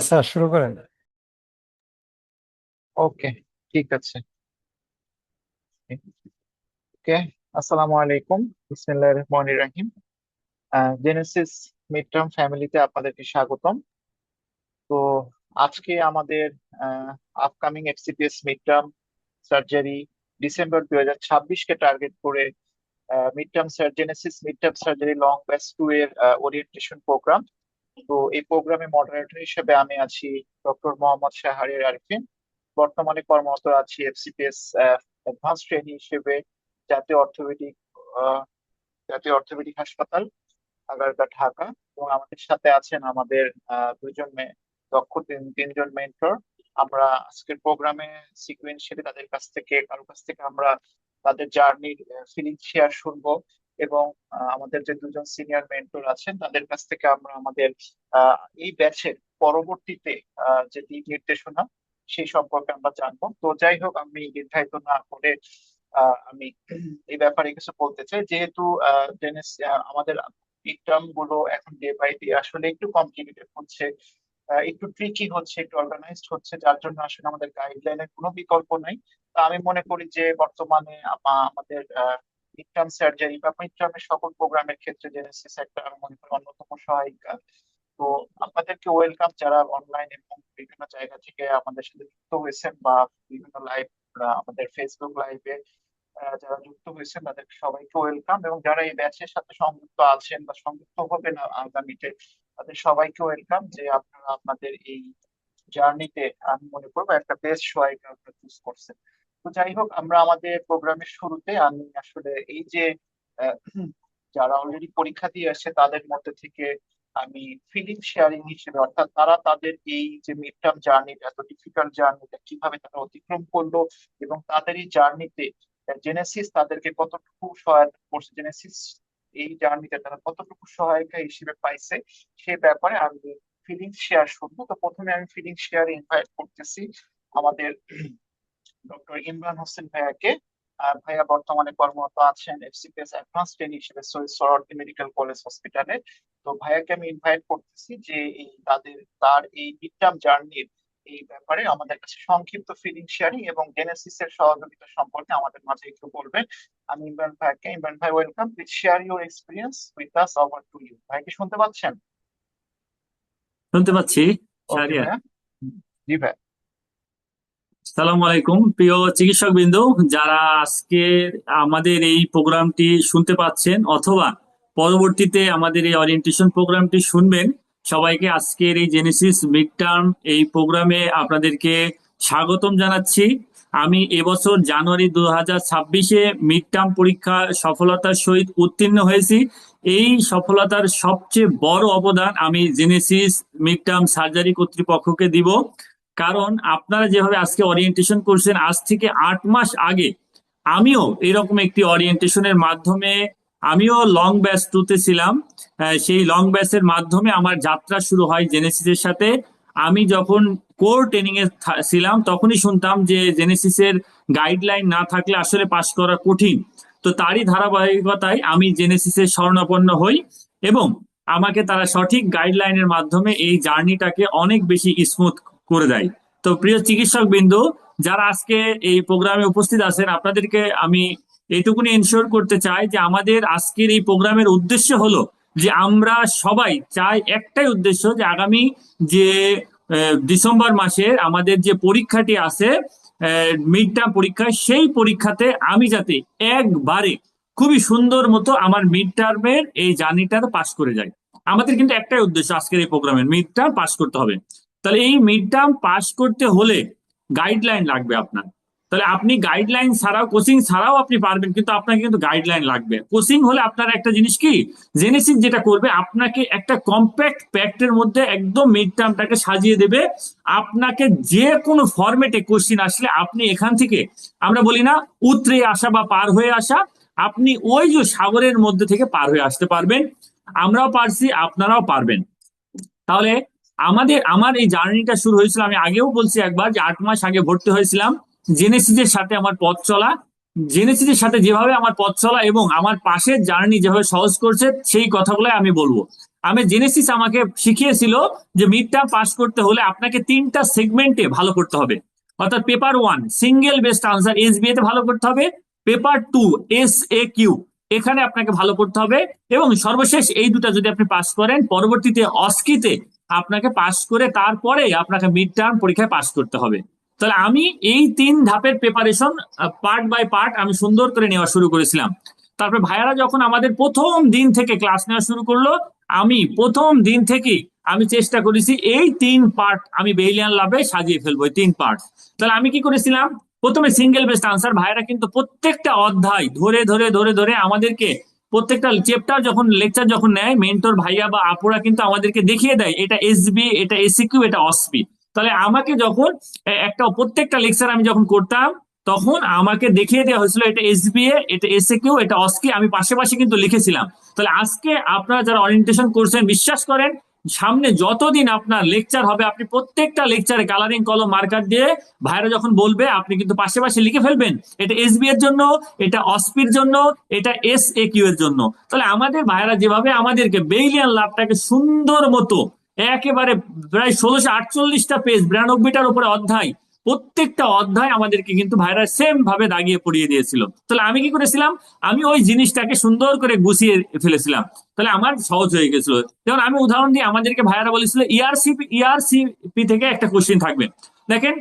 Sir শুরু করেন। ওকে, ঠিক আছে। ওকে, আসসালামু আলাইকুম। বিসমিল্লাহির রহমানির রহিম। জেনেসিস মিড টার্ম ফ্যামিলিতে আপনাদেরকে স্বাগতম। তো আজকে আমাদের upcoming FCPS mid term surgery December 2026 কে টার্গেট করে Genesis mid term surgery long batch 2 এর ওরিয়েন্টেশন প্রোগ্রাম। তো এই প্রোগ্রামে মডারেটর হিসেবে আমি আছি ডক্টর মোহাম্মদ শাহরিয়ার আরিফিন। বর্তমানে কর্মরত আছি এফসিপিএস অ্যাডভান্স ট্রেনি হিসেবে জাতীয় অর্থোপেডিক আহ, জাতীয় অর্থোপেডিক হাসপাতাল, আগারগাঁ, ঢাকা। এবং আমাদের সাথে আছেন আমাদের দুইজন দক্ষ তিনজন মেন্টর। আমরা আজকের প্রোগ্রামে সিকুয়েন্সিয়ালি তাদের কাছ থেকে কারো কাছ থেকে আমরা তাদের জার্নির ফিলিং শেয়ার শুনবো, এবং আমাদের যে দুজন সিনিয়র মেন্টর আছেন তাদের কাছ থেকে আমরা আমাদের এই ব্যাচের পরবর্তীতে যে দিক নির্দেশনা সেই সম্পর্কে আমরা জানবো। তো যাই হোক, আমি দীর্ঘায়িত না করে আমি এই ব্যাপারে কিছু বলতে চাই। যেহেতু আমাদের এক্সাম গুলো এখন ডে বাই ডে আসলে একটু কমপ্লিকেটেড হচ্ছে, একটু ট্রিকি হচ্ছে, একটু অর্গানাইজড হচ্ছে, যার জন্য আসলে আমাদের গাইডলাইনের কোনো বিকল্প নাই। তা আমি মনে করি যে বর্তমানে আমাদের মিড টার্ম সার্জারি বা মিড টার্মের সকল প্রোগ্রামের ক্ষেত্রে জেনেসিস একটা আমি মনে করি অন্যতম সহায়িকা। তো আপনাদেরকে ওয়েলকাম, যারা অনলাইন এবং বিভিন্ন জায়গা থেকে আমাদের সাথে যুক্ত হয়েছেন, বা বিভিন্ন লাইভ, আমাদের ফেসবুক লাইভে যারা যুক্ত হয়েছেন তাদের সবাইকে ওয়েলকাম, এবং যারা এই ব্যাচের সাথে সংযুক্ত আছেন বা সংযুক্ত হবেন আগামীতে, তাদের সবাইকে ওয়েলকাম। যে আপনারা আপনাদের এই জার্নিতে আমি মনে করবো একটা বেস্ট সহায়িকা আপনারা চুজ করছেন। তো যাই হোক, আমরা আমাদের প্রোগ্রামের শুরুতে আমি আসলে এই যে আহ, যারা অলরেডি পরীক্ষা দিয়ে আসছে তাদের মধ্যে থেকে আমি ফিলিং শেয়ারিং হিসেবে, অর্থাৎ তারা তাদের এই যে মিড টার্ম জার্নি, এত ডিফিকাল্ট জার্নিটা কিভাবে তারা অতিক্রম করলো, এবং তাদের এই জার্নিতে জেনেসিস তাদেরকে কতটুকু সহায়তা করছে, জেনেসিস এই জার্নিতে তারা কতটুকু সহায়িকা হিসেবে পাইছে, সে ব্যাপারে আমি ফিলিং শেয়ার শুনবো। তো প্রথমে আমি ফিলিং শেয়ার ইনভাইট করতেছি আমাদের ডক্টর ইমরান হোসেন ভাইয়াকে। ভাইয়া বর্তমানে কর্মরত আছেন এফসিপিএস অ্যাডভান্স ট্রেনি হিসেবে শহীদ সোহরাওয়ার্দী মেডিকেল কলেজ হসপিটালে। তো ভাইয়াকে আমি ইনভাইট করতেছি যে তার এই মিড টার্ম জার্নির এই ব্যাপারে আমাদের কাছে সংক্ষিপ্ত ফিলিং শেয়ারিং এবং জেনেসিস এর সহযোগিতা সম্পর্কে আমাদের মাঝে একটু বলবেন। আমি ইমরান ভাই, welcome. Please share your experience with us. Over to you. ভাই কি শুনতে পাচ্ছেন? শুনতে পাচ্ছি। ওকে শাহরিয়ার, ভাইয়া। জি ভাই। সালাম আলাইকুম প্রিয় চিকিৎসক বিন্দু, যারা আজকে আমাদের এই প্রোগ্রামটি শুনতে পাচ্ছেন অথবা পরবর্তীতে আমাদের এই ওরিয়েন্টেশন প্রোগ্রামটি শুনবেন, সবাইকে আজকের এই জেনেসিস মিড টার্ম এই প্রোগ্রামে আপনাদেরকে স্বাগতম জানাচ্ছি। আমি এবছর জানুয়ারি 2026-এ মিড টার্ম পরীক্ষা সফলতার সহিত উত্তীর্ণ হয়েছি। এই সফলতার সবচেয়ে বড় অবদান আমি জেনেসিস মিড টার্ম সার্জারি কর্তৃপক্ষকে দিব। কারণ আপনারা যেভাবে আজকে ওরিয়েন্টেশন করছেন, আজ থেকে 8 মাস আগে আমিও এরকম একটি ওরিয়েন্টেশনের মাধ্যমে আমিও লং ব্যাচ 2 তে ছিলাম। সেই লং ব্যাচের মাধ্যমে আমার যাত্রা শুরু হয় জেনেসিসের সাথে। আমি যখন কোর ট্রেনিং এ ছিলাম তখনই শুনতাম যে জেনেসিসের গাইডলাইন না থাকলে আসলে পাশ করা কঠিন। তো তারই ধারাবাহিকতায় আমি জেনেসিসের শরণাপন্ন হই, এবং আমাকে তারা সঠিক গাইডলাইনের মাধ্যমে এই জার্নিটাকে অনেক বেশি স্মুথ করে দেয়। তো প্রিয় চিকিৎসক বিন্দু, যারা আজকে এই প্রোগ্রামে উপস্থিত আছেন, আপনাদেরকে আমি এইটুকুনি এনশিওর করতে চাই যে আমাদের আজকের এই প্রোগ্রামের উদ্দেশ্য হলো যে আমরা সবাই চাই, একটাই উদ্দেশ্য, যে আগামী যে ডিসেম্বর মাসে আমাদের যে পরীক্ষাটি আছে, মিড টার্ম পরীক্ষা, সেই পরীক্ষাতে আমি যাতে একবারে খুবই সুন্দর মতো আমার মিড টার্মের এই জার্নিটা পাস করে যাই। আমাদের কিন্তু একটাই উদ্দেশ্য আজকের এই প্রোগ্রামের, মিড টার্ম পাস করতে হবে। তাহলে এই মিড টার্ম পাস করতে হলে গাইডলাইন লাগবে আপনার। তাহলে আপনি গাইডলাইন ছাড়াও, কোচিং ছাড়াও আপনি পারবেন, কিন্তু আপনাকে কিন্তু গাইডলাইন লাগবে। কোচিং হলে আপনার একটা জিনিস কি, জেনেসিস যেটা করবে, আপনাকে একটা কম্প্যাক্ট প্যাক্টের মধ্যে একদম মিড টার্মটাকে সাজিয়ে দেবে। আপনাকে যে কোনো ফরম্যাটে কোশ্চিন আসলে আপনি এখান থেকে, আমরা বলি না উতরে আসা বা পার হয়ে আসা, আপনি ওই যে সাগরের মধ্যে থেকে পার হয়ে আসতে পারবেন। আমরাও পারছি, আপনারাও পারবেন। তাহলে আমার এই জার্নিটা শুরু হয়েছিল, আমি আগেও বলছি একবার, যে 8 মাস আগে ভর্তি হয়েছিলাম। জেনেসিসের সাথে আমার পথ চলা জেনেসিসের সাথে যেভাবে আমার পথ চলা এবং আমার পাশের জার্নি যেভাবে সহজ করছে সেই কথাগুলো আমি বলবো। আমি জেনেসিস আমাকে শিখিয়েছিল যে মিড টার্ম পাস করতে হলে আপনাকে 3টা সেগমেন্টে ভালো করতে হবে। অর্থাৎ paper 1 single best answer SBA তে ভালো করতে হবে, পেপার 2 এসএকিউ এখানে আপনাকে ভালো করতে হবে, এবং সর্বশেষ এই দুটা যদি আপনি পাস করেন পরবর্তীতে অস্কিতে আপনাকে পাস করে তারপরে আপনাকে মিড টার্ম পরীক্ষায় পাস করতে হবে। তাহলে আমি এই 3 ধাপের প্রিপারেশন পার্ট বাই পার্ট আমি সুন্দর করে নেওয়া শুরু করেছিলাম। তারপরে ভাইয়ারা যখন আমাদের প্রথম দিন থেকে ক্লাস নেওয়া শুরু করলো, আমি প্রথম দিন থেকে আমি চেষ্টা করেছি এই 3 পার্ট আমি বেইলিয়ান লাভে সাজিয়ে ফেলবো, এই 3 পার্ট। তাহলে আমি কি করেছিলাম, প্রথমে সিঙ্গেল বেস্ট আনসার ভাইয়ারা কিন্তু প্রত্যেকটা অধ্যায় ধরে ধরে ধরে ধরে আমাদেরকে প্রত্যেকটা চ্যাপ্টার যখন লেকচার যখন নেয় মেন্টর ভাইয়া বা আপুরা কিন্তু আমাদেরকে দেখিয়ে দেয় এটা এসবি, এটা এসিকিউ, এটা অসপি। তাহলে আমাকে যখন একটা প্রত্যেকটা লেকচার আমি যখন করতাম তখন আমাকে দেখিয়ে দেওয়া হয়েছিল এটা এসবিএ, এটা এসএকিউ, এটা অস্কি, আমি পাশে পাশে কিন্তু লিখেছিলাম। তাহলে আজকে আপনারা যারা অরিয়েন্টেশন করছেন বিশ্বাস করেন সামনে যতদিন আপনার লেকচার হবে আপনি প্রত্যেকটা লেকচারে কালারিং কলম মার্কার দিয়ে ভাইরা যখন বলবে আপনি কিন্তু পাশে পাশে লিখে ফেলবেন এটা এসবি এর জন্য, এটা অস্পির জন্য, এটা এসএকিউ এর জন্য। তাহলে আমাদের ভাইরা যেভাবে আমাদেরকে বেইলিয়ান লাভটাকে সুন্দর মতো একেবারে প্রায় 1648টা পেজ 92টার উপরে অধ্যায়, প্রত্যেকটা অধ্যায় আমাদেরকে কিন্তু ভাইরা সেম ভাবে দাগিয়ে পড়িয়ে দিয়েছিল। তাহলে আমি কি করেছিলাম, আমি ওই জিনিসটাকে সুন্দর করে গুছিয়ে ফেলেছিলাম, তাহলে আমার সহজ হয়ে গেছিল। যেমন আমি উদাহরণ দিই, আমাদেরকে ভাইরা বলেছিল ইআরসিপি থেকে একটা কোশ্চেন থাকবে। দেখেন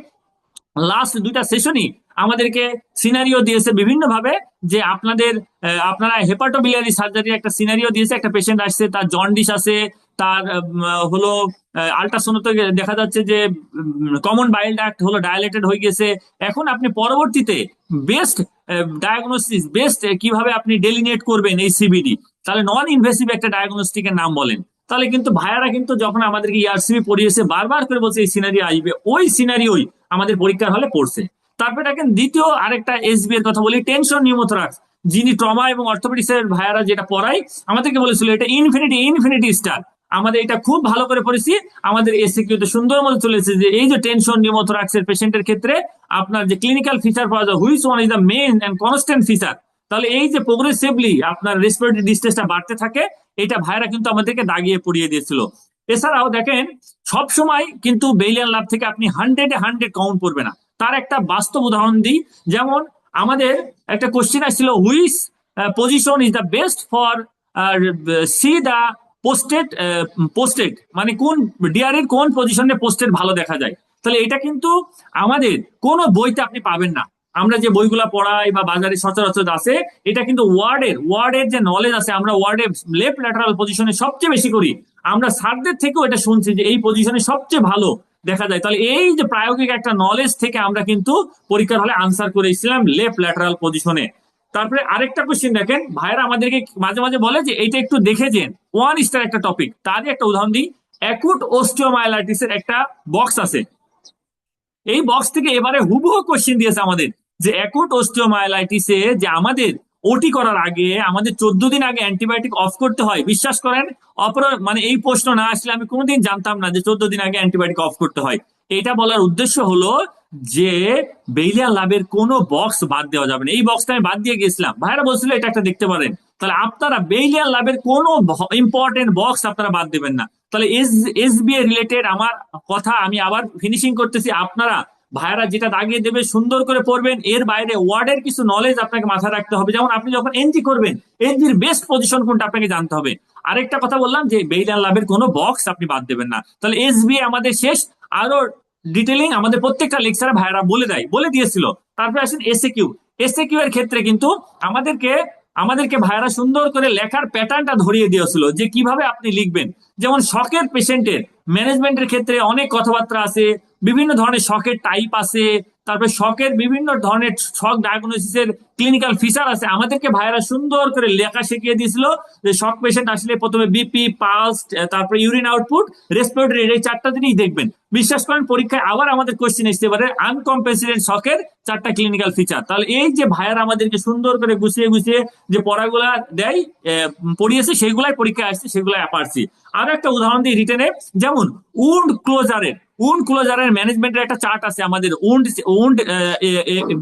লাস্ট 2টা সেশনই আমাদেরকে সিনারিও দিয়েছে বিভিন্ন ভাবে, যে আপনারা হেপাটোবিলিয়ারি সার্জারির একটা সিনারিও দিয়েছে, একটা পেশেন্ট আসছে তার জন্ডিস আছে, তার হলো আল্ট্রাসোনোতে দেখা যাচ্ছে যে কমন বাইল ডাক্ট হলো ডায়ালেটেড হয়ে গেছে। এখন আপনি পরবর্তীতে বেস্ট ডায়াগনোসিস বেস্ট কিভাবে আপনি ডেলিনেট করবেন এই সিবিডি, তাহলে নন ইনভেসিভ একটা ডায়াগনোস্টিকের নাম বলেন। তাহলে কিন্তু ভাইয়ারা কিন্তু যখন আমাদেরকে ইআরসিবি পড়িয়েছে বারবার করে বলছে এই সিনারিও আসবে, ওই সিনারিওই আমাদের পরীক্ষার হলে পড়ছে। তারপরে দেখেন দ্বিতীয় আরেকটা এসবি এর কথা বলি, টেনশন নিউমোথোরাক্স, যিনি ট্রমা এবং অর্থোপেডিক্স এর ভাইয়ারা যেটা পড়ায় আমাদেরকে বলেছিল এটা ইনফিনিটি ইনফিনিটি স্টার। আমাদের এটা খুব ভালো করে পড়েছি, আমাদের এসিকিউতে সুন্দর মতো চলেছে যে এই যে টেনশন নিউমোথোরাক্স এর পেশেন্টের ক্ষেত্রে আপনার যে ক্লিনিক্যাল ফিচার পাওয়া যায় which one is the main and constant feature. তাহলে এই যে প্রোগ্রেসিভলি আপনার রেসপিরেটরি ডিস্ট্রেসটা বাড়তে থাকে, এটা ভাইরা কিন্তু আমাদেরকে দাগিয়ে পড়িয়ে দিয়েছিল। এছাড়াও দেখেন সব সময় কিন্তু বেইলিয়ান লাভ থেকে আপনি 100-এ 100 কাউন্ট করবে না। তার একটা বাস্তব উদাহরণ দিই, যেমন আমাদের একটা কোশ্চেন আসছিল which position is the best for C the posted, মানে কোন ডিআর এর কোন পজিশনে পোস্টেড ভালো দেখা যায়। তাহলে এটা কিন্তু আমাদের কোনো বইতে আপনি পাবেন না, আমরা যে বইগুলা পড়াই বা বাজারে সচরাচর আছে এটা কিন্তু ওয়ার্ডের যে নলেজ আছে, আমরা ওয়ার্ডের লেফট ল্যাটারাল পজিশনে সবচেয়ে বেশি করি, আমরা স্যারদের থেকেও এটা শুনছি যে এই পজিশনে সবচেয়ে ভালো দেখা যায়। তাহলে এই যে প্রায়োগিক একটা নলেজ থেকে আমরা কিন্তু পরীক্ষার হলে আনসার করেছিলাম লেফট ল্যাটারাল পজিশনে। তারপরে আরেকটা কোশ্চেন দেখেন ভাইরা আমাদেরকে মাঝে মাঝে বলে যে এইটা একটু দেখে যেন, 1 স্টার একটা টপিক, তারই একটা উদাহরণ দিই। অ্যাকুট অস্টিওমাইলাইটিস এর একটা বক্স আছে, এই বক্স থেকে এবারে হুবহু কোশ্চেন দিয়েছে আমাদের যে অ্যাকুট অস্টিওমাইলাইটিসে যে আমাদের ওটি করার আগে আমাদের 14 দিন আগে অ্যান্টিবায়োটিক অফ করতে হয়। বিশ্বাস করেন মানে এই প্রশ্ন না আসলে আমি কোনোদিন জানতাম না যে 14 দিন আগে অ্যান্টিবায়োটিক অফ করতে হয়। এটা বলার উদ্দেশ্য হলো যে বেইলিয়ান লাভের কোনো বক্স বাদ দেওয়া যাবে না, এই বক্সটা আমি বাদ দিয়ে গেছিলাম, ভাইরা বলছিল এটা একটা দেখতে পারেন। তাহলে আপনারা বেইলিয়ান লাভের কোনো ইম্পর্টেন্ট বক্স আপনারা বাদ দেবেন না। তাহলে এসবিএ রিলেটেড আমার কথা আমি আবার ফিনিশিং করতেছি, আপনারা ভাইয়ারা যেটা দাগিয়ে দেবে সুন্দর করে পড়বেন, এর বাইরে ওয়ার্ডের কিছু নলেজ আপনাকে মাথায় রাখতে হবে, যেমন আপনি যখন এনজি করবেন এনজির বেস্ট পজিশন কোনটা আপনাকে জানতে হবে। আরেকটা কথা বললাম যে বেইলিয়ান লাভের কোনো বক্স আপনি বাদ দেবেন না। তাহলে এসবিএ আমাদের শেষ, আরো ডিটেলিং আমাদের প্রত্যেকটা লেকচারে ভাইয়ারা বলে দিয়েছিল। তারপরে আসেন এসএকিউ এর ক্ষেত্রে কিন্তু আমাদেরকে ভাইয়ারা সুন্দর করে লেখার প্যাটার্নটা ধরিয়ে দিয়েছিল যে কিভাবে আপনি লিখবেন। যেমন শকের পেশেন্টের ম্যানেজমেন্টের ক্ষেত্রে অনেক কথাবার্তা আছে, বিভিন্ন ধরনের শকের টাইপ আছে, তারপরে শকের বিভিন্ন ধরনের শক ডায়াগনোসিসের ক্লিনিক্যাল ফিচার আছে, আমাদেরকে ভাইয়ারা সুন্দর করে লেখা শিখিয়ে দিয়েছিল যে শক পেশেন্ট আসলে প্রথমে বিপি, পালস, তারপরে ইউরিন আউটপুট, রেসপিরেটরি, এই 4টা জিনিস দেখবেন। বিশ্বাস করেন পরীক্ষায় আবার আমাদের কোশ্চেন আসতে পারে আনকম্পেনসেটেড শকের 4টা ক্লিনিক্যাল ফিচার। তাহলে এই যে ভাইয়ারা আমাদেরকে সুন্দর করে গুছিয়ে গুছিয়ে যে পড়াগুলা দেয় পড়িয়েছে সেগুলাই পরীক্ষায় আসছে, সেগুলাই পারছি। আরো একটা উদাহরণ দিই রিটেনে, যেমন উন্ড ক্লোজারের ম্যানেজমেন্টের একটা চার্ট আছে আমাদের উন্ড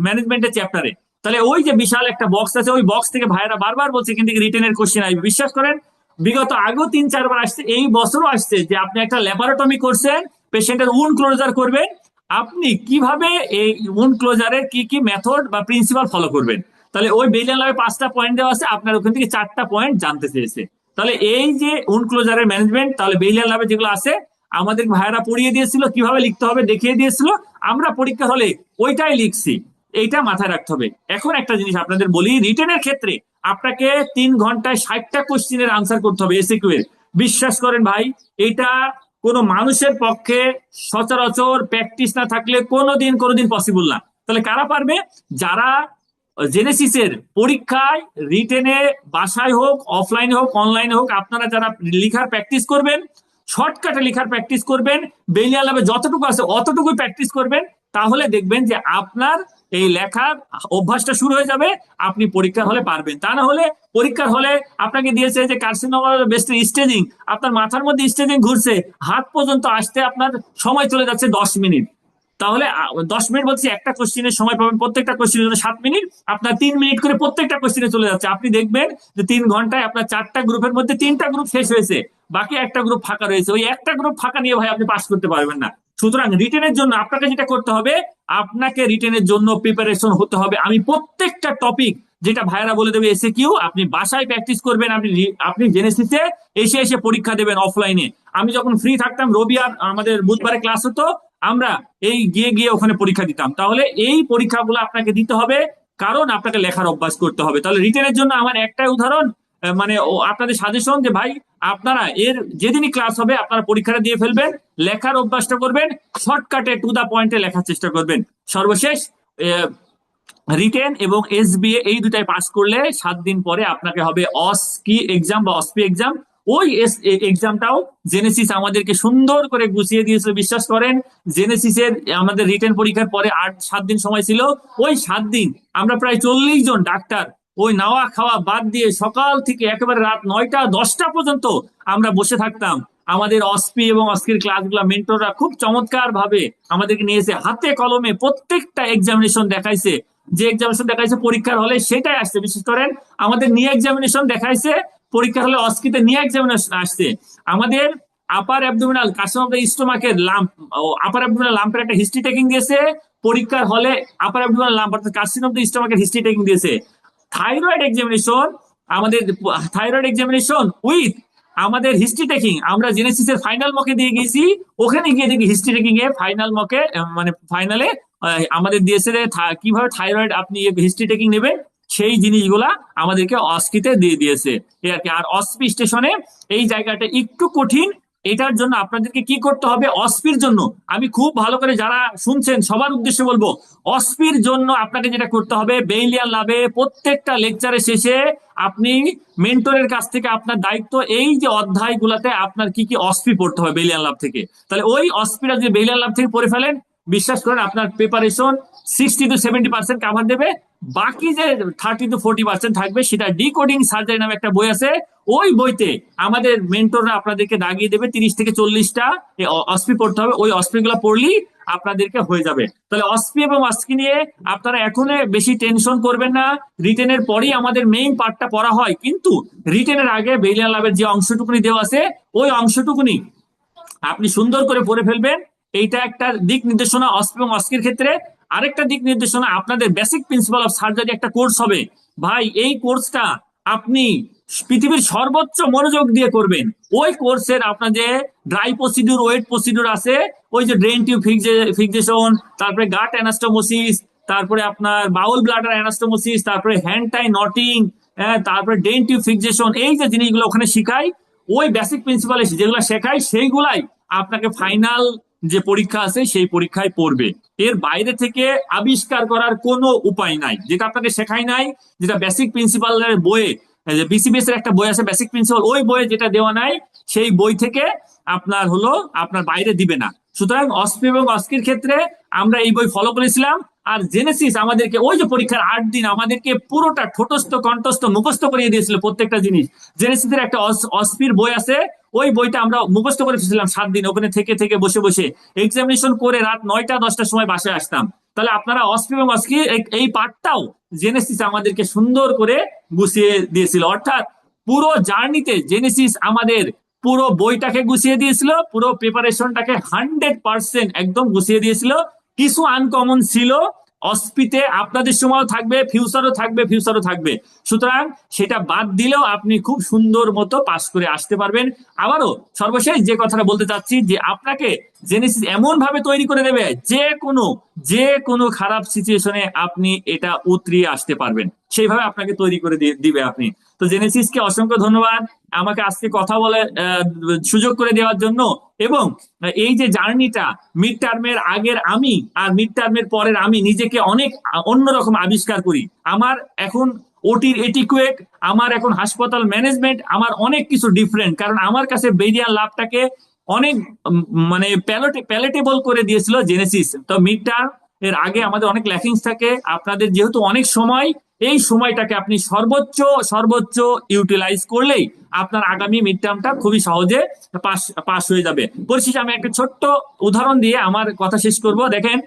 ম্যানেজমেন্টের চ্যাপ্টারে। তাহলে ওই যে বিশাল একটা বক্স আছে, ওই বক্স থেকে ভাইয়েরা বারবার বলছে কিন্তু রিটেনের কোশ্চেন আসবে। বিশ্বাস করেন বিগত আগেও 3-4 বার আসছে, এই বছরও আসছে যে আপনি একটা ল্যাপারোটমি করছেন, পেশেন্টের উন্ড ক্লোজার করবেন, আপনি কিভাবে এই উন্ড ক্লোজারের কি কি মেথড বা প্রিন্সিপাল ফলো করবেন। তাহলে ওই বেলিয়ান ল্যাবে 5টা পয়েন্ট দেওয়া আছে, আপনার ওখান থেকে 4টা পয়েন্ট জানতে চেয়েছে। তাহলে এই যে উন্ড ক্লোজারের ম্যানেজমেন্ট, তাহলে বেলিয়ান ল্যাবে যেগুলো আছে আমাদের ভাইয়েরা পড়িয়ে দিয়েছিল, কিভাবে লিখতে হবে দেখিয়ে দিয়েছিল, আমরা পরীক্ষা হলে ওইটাই লিখছি। এইটা মাথায় রাখতে হবে। এখন একটা জিনিস আপনাদের বলি, রিটেনের ক্ষেত্রে আপনাকে 3 ঘন্টায় 60টা কোশ্চিনের আনসার করতে হবে এসিকিউ এর। বিশ্বাস করেন ভাই, এটা কোনো মানুষের পক্ষে সচরাচর প্র্যাকটিস না থাকলে কোনোদিন পসিবল না। তাহলে কারা পারবে? যারা জেনেসিসের পরীক্ষায় রিটেনে বাসায় হোক, অফলাইনে হোক, অনলাইনে হোক, আপনারা যারা লিখার প্র্যাকটিস করবেন, শর্টকাটে লেখার প্র্যাকটিস করবেন, বেলিয়া ল্যাবে যতটুকু আছে অতটুকুই প্র্যাকটিস করবেন, তাহলে দেখবেন যে আপনার এই লেখার অভ্যাসটা শুরু হয়ে যাবে, আপনি পরীক্ষার হলে পারবেন। তা না হলে পরীক্ষার হলে আপনাকে দিয়েছে যে কার্সিনোমা বেস্ট স্টেজিং, আপনার মাথার মধ্যে স্টেজিং ঘুরছে, হাত পর্যন্ত আসতে আপনার সময় চলে যাচ্ছে 10 মিনিট। তাহলে 10 মিনিট বলছি, একটা কোশ্চিনের সময় পাবেন, প্রত্যেকটা কোশ্চিনের জন্য 7 মিনিট, আপনার 3 মিনিট করে প্রত্যেকটা কোশ্চিনে চলে যাচ্ছে। আপনি দেখবেন যে 3 ঘন্টায় আপনার 4টা গ্রুপের মধ্যে 3টা গ্রুপ শেষ হয়েছে, বাকি একটা গ্রুপ ফাঁকা রয়েছে। ওই একটা গ্রুপ ফাঁকা নিয়ে ভাই আপনি পাস করতে পারবেন না। সুতরাং রিটেনের জন্য আপনাকে যেটা করতে হবে, আপনাকে রিটেনের জন্য প্রিপারেশন হতে হবে। আমি প্রত্যেকটা টপিক যেটা ভাইরা বলে দেবে এসে কিউ, আপনি বাসায় প্র্যাকটিস করবেন, আপনি জেনেসিসে এসে এসে পরীক্ষা দেবেন অফলাইনে। আমি যখন ফ্রি থাকতাম, রবি আর আমাদের বুধবারে ক্লাস হতো, আমরা এই গিয়ে গিয়ে ওখানে পরীক্ষা দিতাম। তাহলে এই পরীক্ষাগুলো আপনাকে দিতে হবে, কারণ আপনাকে লেখার অভ্যাস করতে হবে। তাহলে রিটেনের জন্য আমার একটাই উদাহরণ, মানে আপনাদের সাজেশন যে ভাই আপনারা এর যেদিনই ক্লাস হবে আপনারা পরীক্ষাটা দিয়ে ফেলবেন, লেখার অভ্যাসটা করবেন, শর্টকাটে টু দা পয়েন্টে লেখার চেষ্টা করবেন। সর্বশেষ রিটেন এবং এসবিএ এই দুটাই পাস করলে 7 দিন পরে আপনাকে হবে অস্কি এক্সাম বা অসপি এক্সাম। ওই এক্সামটাও জেনেসিস আমাদেরকে সুন্দর করে গুছিয়ে দিয়েছিল। বিশ্বাস করেন, জেনেসিসের আমাদের রিটেন পরীক্ষার পরে 8-7 দিন সময় ছিল। ওই 7 দিন আমরা প্রায় 40 জন ডাক্তার ওই নাওয়া খাওয়া বাদ দিয়ে সকাল থেকে একেবারে রাত 9টা-10টা পর্যন্ত আমরা বসে থাকতাম। আমাদের অসপি এবং অস্কির ক্লাসগুলো মেন্টররা খুব চমৎকার ভাবে আমাদেরকে নিয়েছে, হাতে কলমে প্রত্যেকটা এক্সামিনেশন দেখাইছে। যে এক্সামিনেশন দেখাইছে পরীক্ষার হলে সেটাই আসছে। বিশেষ করেন আমাদের নিয়ে এক্সামিনেশন দেখাইছে, পরীক্ষার হলে অস্কিতে নিয়ে এক্সামিনেশন আসছে। আমাদের upper abdominal carcinoma of the স্টোমাকের লাম্প, আপার অ্যাবডোমিনাল লাম্পের একটা হিস্ট্রি টেকিং দিয়েছে পরীক্ষার হলে। আপার অ্যাবডোমিনাল লাম্প অর্থাৎ কার্সিনোম অফ দ্য স্টোমাকের হিস্ট্রি টেকিং দিয়েছে। থাইরয়েড এক্সামিনেশন, আমাদের থাইরয়েড এক্সামিনেশন উইথ আমাদের হিস্ট্রি টেকিং আমরা জেনেসিসের ফাইনাল মকে দিয়ে গেছি। ওখানে গিয়ে দেখি হিস্ট্রি টেকিং এ ফাইনাল মকে মানে ফাইনালে আমাদের দিয়েছে যে কিভাবে থাইরয়েড আপনি হিস্ট্রি টেকিং নেবেন, সেই জিনিসগুলা আমাদেরকে অস্কিতে দিয়ে দিয়েছে এই আর কি। আর অসপি স্টেশনে এই জায়গাটা একটু কঠিন, এটার জন্য আপনাদেরকে কি করতে হবে, অসপির জন্য আমি খুব ভালো করে যারা শুনছেন সবার উদ্দেশ্যে বলবো, অসপির জন্য আপনাকে যেটা করতে হবে, বেইলিয়ান ল্যাবে প্রত্যেকটা লেকচারের শেষে আপনি মেন্টরের কাছ থেকে আপনার দায়িত্ব এই যে অধ্যায়গুলোতে আপনার কি কি অসপি পড়তে হবে বেইলিয়ান ল্যাব থেকে। তাহলে ওই অসপিটা যদি বেইলিয়ান ল্যাব থেকে পড়ে ফেলেন, বিশ্বাস করেন আপনার প্রিপারেশন 60-70% কাভার দেবে। বাকি যে 30-40% থাকবে সেটা ডিকোডিং সার্জারি নামে একটা বই আছে, ওই বইতে আমাদের মেন্টররা আপনাদেরকে দাগিয়ে দেবে 30 থেকে 40টা অসপি পড়তে হবে। ওই অসপি গুলা পড়লেই আপনাদেরকে হয়ে যাবে। তাহলে অসপি এবং অস্কি নিয়ে আপনারা এখন বেশি টেনশন করবেন না। রিটেনের পরেই আমাদের মেইন পার্টটা পড়া হয়, কিন্তু রিটেনের আগে বেইলিয়ান ল্যাবের যে অংশটুকুনি দেওয়া আছে ওই অংশটুকুনি আপনি সুন্দর করে পড়ে ফেলবেন। এইটা একটা দিক নির্দেশনা অস্পি এবং অস্কির ক্ষেত্রে। আরেকটা দিক নির্দেশনা, আপনাদের বেসিক প্রিন্সিপাল অফ সার্জারি একটা কোর্স হবে। ভাই এই কোর্সটা আপনি পৃথিবীর সর্বোচ্চ মনোযোগ দিয়ে করবেন। ওই কোর্সের আপনার যে ড্রাই প্রসিডিউর, ওয়েট প্রসিডিউর আছে, ওই যে ড্রেন টিউব ফিক্সেশন, তারপরে গাট অ্যানাস্টোমোসিস, তারপরে আপনার বাউল ব্লাডার অ্যানাস্টোমোসিস, তারপরে হ্যান্ড টাই নটিং, তারপরে ড্রেন টিউব ফিক্সেশন, এই যে জিনিসগুলো ওখানে শিখাই, ওই বেসিক প্রিন্সিপাল যেগুলো শেখায় সেইগুলাই আপনাকে ফাইনাল যে পরীক্ষা আছে সেই পরীক্ষায় পড়বে। এর বাইরে থেকে আবিষ্কার করার কোনো উপায় নাই। যেটা আপনাকে শেখাই নাই, যেটা বেসিক প্রিন্সিপালের বইয়ে, বিসিবিএস এর একটা বই আছে বেসিক প্রিন্সিপাল, ওই বইয়ে যেটা দেওয়া নাই সেই বই থেকে আপনার হলো আপনার বাইরে দিবে না। সুতরাং অস্পি এবং অস্কির ক্ষেত্রে আমরা এই বই ফলো করেছিলাম। আর জেনেসিস আমাদেরকে ওই যে পরীক্ষার 8 দিন আমাদেরকে পুরোটা ঠোঁটস্থ কণ্ঠস্থ মুখস্থ করিয়ে দিয়েছিল প্রত্যেকটা জিনিস। জেনেসিসের একটা অস্পির বই আছে, ওই বইটা আমরা মুখস্থ করে ফেলেছিলাম 7 দিন ওখানে থেকে থেকে বসে বসে এক্সামিনেশন করে রাত 9টা-10টার সময় বাসায় আসতাম। তাহলে আপনারা অস্পি এবং অস্কি এই পার্টটাও জেনেসিস আমাদেরকে সুন্দর করে গুছিয়ে দিয়েছিল। অর্থাৎ পুরো জার্নিতে জেনেসিস আমাদের পুরো বইটাকে গুছিয়ে দিয়েছিল, পুরো প্রিপারেশনটাকে 100% একদম গুছিয়ে দিয়েছিল। কিছু আনকমন ছিল অস্পিতে, আপনাদের সময়ও থাকবে, ফিউচারও থাকবে, ফিউচারও থাকবে। সুতরাং সেটা বাদ দিলেও আপনি খুব সুন্দর মতো পাস করে আসতে পারবেন। আবারও সর্বশেষ যে কথাটা বলতে চাচ্ছি যে আপনাকে জেনেসিস এমন ভাবে তৈরি করে দেবে যে কোনো খারাপ সিচুয়েশনে আপনি এটা উতরিয়ে আসতে পারবেন, সেইভাবে আপনাকে তৈরি করে দিবে আপনি। তো জেনেসিসকে অসংখ্য ধন্যবাদ আমাকে আজকে কথা বলে সুযোগ করে দেওয়ার জন্য। এবং এই যে জার্নিটা মিড টার্মের আগের আমি আর মিড টার্মের পরের আমি নিজেকে অনেক অন্যরকম আবিষ্কার করি। আমার এখন ওটির এটিকুয়েট, আমার এখন হাসপাতাল ম্যানেজমেন্ট, আমার অনেক কিছু ডিফারেন্ট, কারণ আমার কাছে বেরিয়ার লাভটাকে অনেক মানে প্যালেটেবল করে দিয়েছিল জেনেসিস। তো মিড টার্ম এর আগে আমাদের অনেক ল্যাকিংস থাকে, আপনাদের যেহেতু অনেক সময়, এই সময়টাকে আপনি সর্বোচ্চ সর্বোচ্চ ইউটিলাইজ করলেই আপনার আগামী মিড টার্মটা খুবই সহজে পাস পাস হয়ে যাবে। পরিশেষে আমি একটা ছোট্ট উদাহরণ দিয়ে আমার কথা শেষ করব। দেখেন,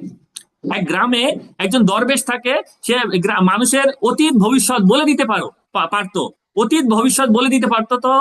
এক গ্রামে একজন দরবেশ থাকে, সে মানুষের অতীত ভবিষ্যৎ বলে দিতে পারতো, অতীত ভবিষ্যৎ বলে দিতে পারতো। তো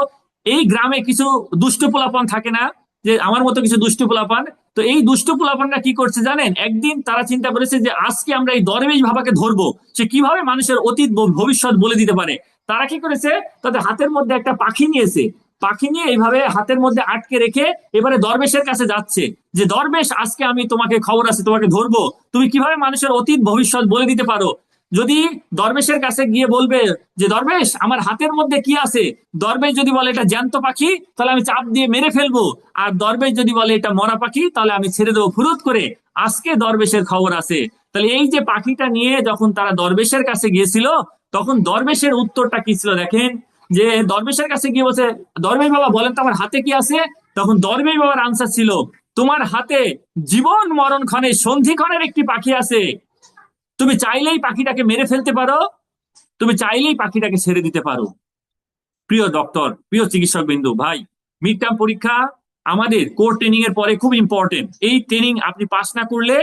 এই গ্রামে কিছু দুষ্ট পোলাপান থাকে না, যে আমার মতো কিছু দুষ্ট পোলাপান। তো এই দুষ্ট পোলাপানরা কি করছে জানেন, একদিন তারা চিন্তা করেছে যে আজকে আমরা এই দরবেশ বাবাকে ধরবো, সে কিভাবে মানুষের অতীত ভবিষ্যৎ বলে দিতে পারে। তারা কি করেছে, তাদের হাতের মধ্যে একটা পাখি নিয়েছে, পাখি নিয়ে এইভাবে হাতের মধ্যে আটকে রেখে এবারে দরবেশের কাছে যাচ্ছে যে দরবেশ আজকে আমি তোমাকে খবর আছে, তোমাকে ধরবো, তুমি কিভাবে মানুষের অতীত ভবিষ্যৎ বলে দিতে পারো। যদি দরবেশের কাছে গিয়ে বলবে যে দরবেশ আমার হাতের মধ্যে কি আছে, দরবেশ যদি বলে এটা জ্যান্ত পাখি তাহলে আমি চাপ দিয়ে মেরে ফেলবো, আর দরবেশ যদি বলে এটা মরা পাখি তাহলে আমি ছেড়ে দেবো ফুরুত করে, আজকে দরবেশের খবর আছে। তাহলে এই যে পাখিটা নিয়ে যখন তারা দরবেশের কাছে গিয়েছিল, তখন দরবেশের উত্তরটা কি ছিল দেখেন, যে দরবেশের কাছে গিয়ে বলছে দরবেশ বাবা বলেন তো আমার হাতে কি আছে। তখন দরবেশ বাবার আনসার ছিল, তোমার হাতে জীবন মরণ ক্ষণে সন্ধিক্ষণের একটি পাখি আছে, তুমি চাইলেই পাখিটাকে মেরে ফেলতে পারো, তুমি চাইলেই পাখিটাকে ছেড়ে দিতে পারো। প্রিয় ডক্টর, প্রিয় চিকিৎসক বিন্দু ভাই, মিড টার্ম পরীক্ষা আমাদের কোর ট্রেনিং এর পরে খুব ইম্পর্টেন্ট। এই ট্রেনিং আপনি পাস না করলে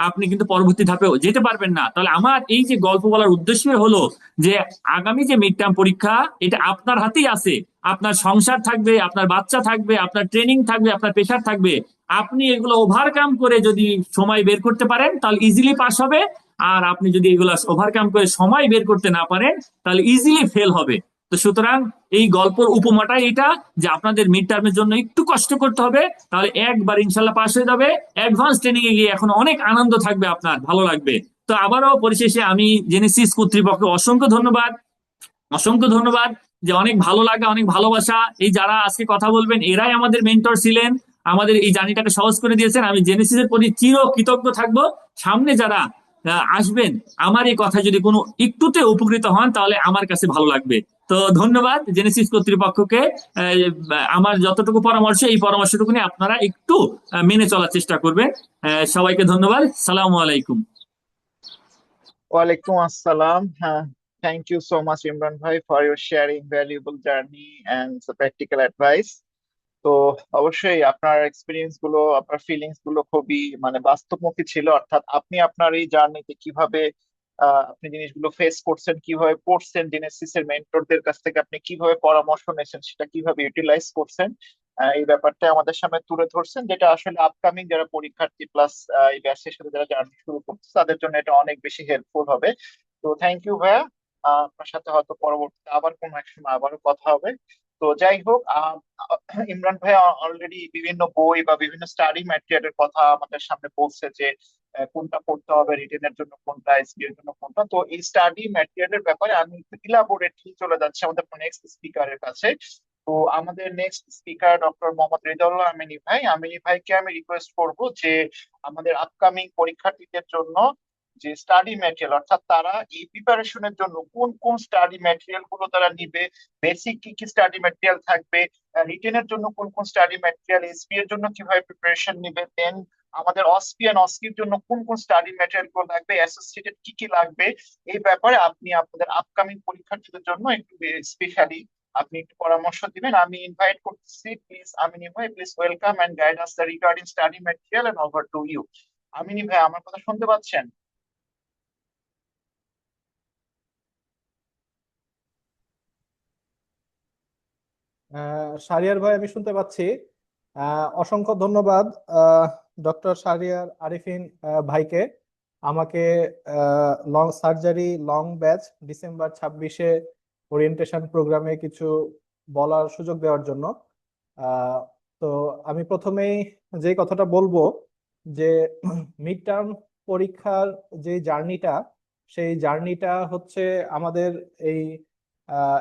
আপনি কিন্তু পরবর্তী ধাপেও যেতে পারবেন না। তাহলে আমার এই যে গল্প বলার উদ্দেশ্য হলো যে আগামী যে মিড টার্ম পরীক্ষা এটা আপনার হাতেই আছে। আপনার সংসার থাকবে, আপনার বাচ্চা থাকবে, আপনার ট্রেনিং থাকবে, আপনার পেশার থাকবে, আপনি এগুলো ওভারকাম করে যদি সময় বের করতে পারেন তাহলে ইজিলি পাস হবে। আর আপনি যদি এগুলো ওভারকাম করে সময় বের করতে না পারেন তাহলে ইজিলি ফেল হবে। তো সুতরাং এই গল্পের উপমাটাই এটা, যে আপনাদের মিড টার্মের জন্য একটু কষ্ট করতে হবে, তাহলে একবার ইনশাল্লাহ পাস হয়ে যাবে। অ্যাডভান্স ট্রেনিং এ গিয়ে এখন অনেক আনন্দ থাকবে, আপনার ভালো লাগবে। তো আবারও পরিশেষে আমি জেনেসিস কর্তৃপক্ষকে অসংখ্য ধন্যবাদ, অসংখ্য ধন্যবাদ, যে অনেক ভালো লাগা, অনেক ভালোবাসা। এই যারা আজকে কথা বলবেন এরাই আমাদের মেন্টর ছিলেন, আমাদের এই জার্নিটাকে সহজ করে দিয়েছেন। আমি জেনেসিসের প্রতি চির কৃতজ্ঞ থাকবো। সামনে যারা আসবেন, আমার এই কথা যদি কোনো একটুতে উপকৃত হন তাহলে আমার কাছে ভালো লাগবে। তো ধন্যবাদ জেনেসিস কর্তৃপক্ষকে। আমার যতটুকু পরামর্শ, এই পরামর্শটুকু নিয়ে আপনারা একটু মেনে চলার চেষ্টা করবেন। সবাইকে ধন্যবাদ। সালামু আলাইকুম। ওয়ালাইকুম আসসালাম। হ্যাঁ, thank you so much Imran ভাই for your sharing valuable journey and practical advice. তো অবশ্যই আপনার এক্সপিরিয়েন্স গুলো, আপনার ফিলিংস গুলো খুবই মানে বাস্তবমুখী ছিল। অর্থাৎ আপনি আপনার এই জার্নিতে কিভাবে আপনি জিনিসগুলো ফেস করছেন, কিভাবে পড়ছেন, জেনেসিস এর মেন্টরদের কাছ থেকে আপনি কিভাবে পরামর্শ নিয়েছেন, সেটা কিভাবে ইউটিলাইজ করছেন, এই ব্যাপারটা আমাদের সামনে তুলে ধরছেন, যেটা আসলে আপকামিং যারা পরীক্ষার্থী প্লাস এই ব্যাচের সাথে যারা জার্নি শুরু করছে তাদের জন্য এটা অনেক বেশি হেল্পফুল হবে। তো থ্যাংক ইউ ভাইয়া। আপনার সাথে হয়তো পরবর্তীতে আবার কোনো এক সময় আবারও কথা হবে। তো যাই হোক, ইমরান ভাই অলরেডি বিভিন্ন বই বা বিভিন্ন স্টাডি ম্যাটেরিয়ালের কথা আমাদের সামনে বলছে যে কোনটা পড়তে হবে, রিটেনের জন্য কোনটা, এসবি এর জন্য কোনটা। তো এই স্টাডি ম্যাটেরিয়ালের ব্যাপারে আমি একটু ইলাবোরেটলি চলে যাচ্ছি আমাদের নেক্সট স্পিকারের কাছে। তো আমাদের next speaker doctor Mohammad Rezaullah Amini ভাই। আমিনী ভাইকে আমি রিকোয়েস্ট করব যে আমাদের আপকামিং পরীক্ষার্থীদের জন্য যে স্টাডি ম্যাটেরিয়াল, অর্থাৎ তারা এই প্রিপারেশনের জন্য কোন কোন স্টাডি ম্যাটেরিয়াল গুলো তারা নিবে, বেসিক কি কি স্টাডি ম্যাটেরিয়াল থাকবে, রিটেনের জন্য কোন কোন স্টাডি ম্যাটেরিয়াল, এসপি এর জন্য কিভাবে প্রিপারেশন নিবে, দেন আমাদের অসপি এন্ড অস্কির জন্য কোন কোন স্টাডি ম্যাটেরিয়াল গুলো লাগবে, অ্যাসোসিয়েটেড কি কি লাগবে, এই ব্যাপারে আপনি আপনাদের আপকামিং পরীক্ষার্থীদের জন্য একটু স্পেশালি আপনি একটু পরামর্শ দিবেন। আমি ইনভাইট করতেছি, প্লিজ আমিনী ভাই, please welcome and guide us the regarding study material and over to you. Amini ভাই, আমার কথা শুনতে পাচ্ছেন? শাহরিয়ার ভাই, আমি শুনতে পাচ্ছি। অসংখ্য ধন্যবাদ ডক্টর শাহরিয়ার আরিফিন ভাইকে আমাকে long surgery long batch December 26-এ ওরিয়েন্টেশন প্রোগ্রামে কিছু বলার সুযোগ দেওয়ার জন্য। আহ, তো আমি প্রথমেই যে কথাটা বলবো যে মিড টার্ম পরীক্ষার যে জার্নিটা, সেই জার্নিটা হচ্ছে আমাদের এই আহ,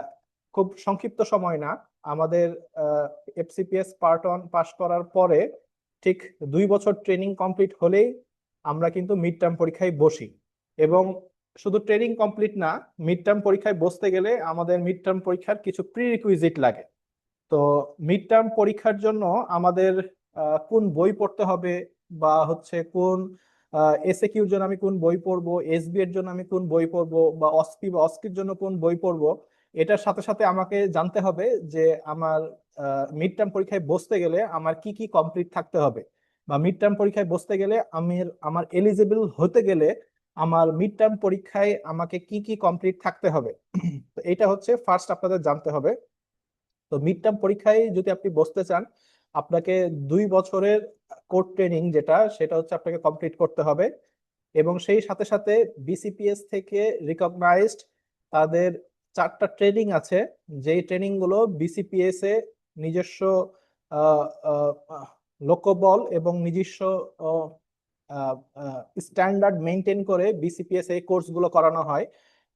খুব সংক্ষিপ্ত সময় না। আমাদের এফসিপিএস পার্ট 1 পাশ করার পরে ঠিক 2 বছর ট্রেনিং কমপ্লিট হলেই আমরা কিন্তু মিড টার্ম পরীক্ষায় বসি। এবং শুধু ট্রেনিং কমপ্লিট না, মিড টার্ম পরীক্ষায় বসতে গেলে আমাদের মিড টার্ম পরীক্ষার কিছু প্রিরিকুইজিট লাগে। তো মিড টার্ম পরীক্ষার জন্য আমাদের কোন বই পড়তে হবে, বা হচ্ছে কোন এসএকিউর জন্য আমি কোন বই পড়বো, এসবি এর জন্য আমি কোন বই পড়বো, বা অস্কি বা অস্কির জন্য কোন বই পড়বো, এটার সাথে সাথে আমাকে জানতে হবে যে আমার মিড টার্ম পরীক্ষায় বসতে গেলে আমার কি কি কমপ্লিট থাকতে হবে, বা মিড টার্ম পরীক্ষায় বসতে গেলে আমি আমার এলিজিবল হতে গেলে আমার মিড টার্ম পরীক্ষায় আমাকে কি কি কমপ্লিট থাকতে হবে। তো এটা হচ্ছে ফার্স্ট আপনাদের জানতে হবে। তো মিড টার্ম পরীক্ষায় যদি আপনি বসতে চান, আপনাকে 2 বছরের কোর ট্রেনিং যেটা, সেটা হচ্ছে আপনাকে কমপ্লিট করতে হবে। এবং সেই সাথে সাথে বিসিপিএস থেকে রিকগনাইজড তাদের 4টা ট্রেনিং আছে, যেই ট্রেনিং গুলো বিসিপিএস এ নিজস্ব আহ, আহ, আহ, লোকবল এবং নিজস্ব স্ট্যান্ডার্ড মেনটেন করে বিসিপিএস এই কোর্সগুলো করানো হয়।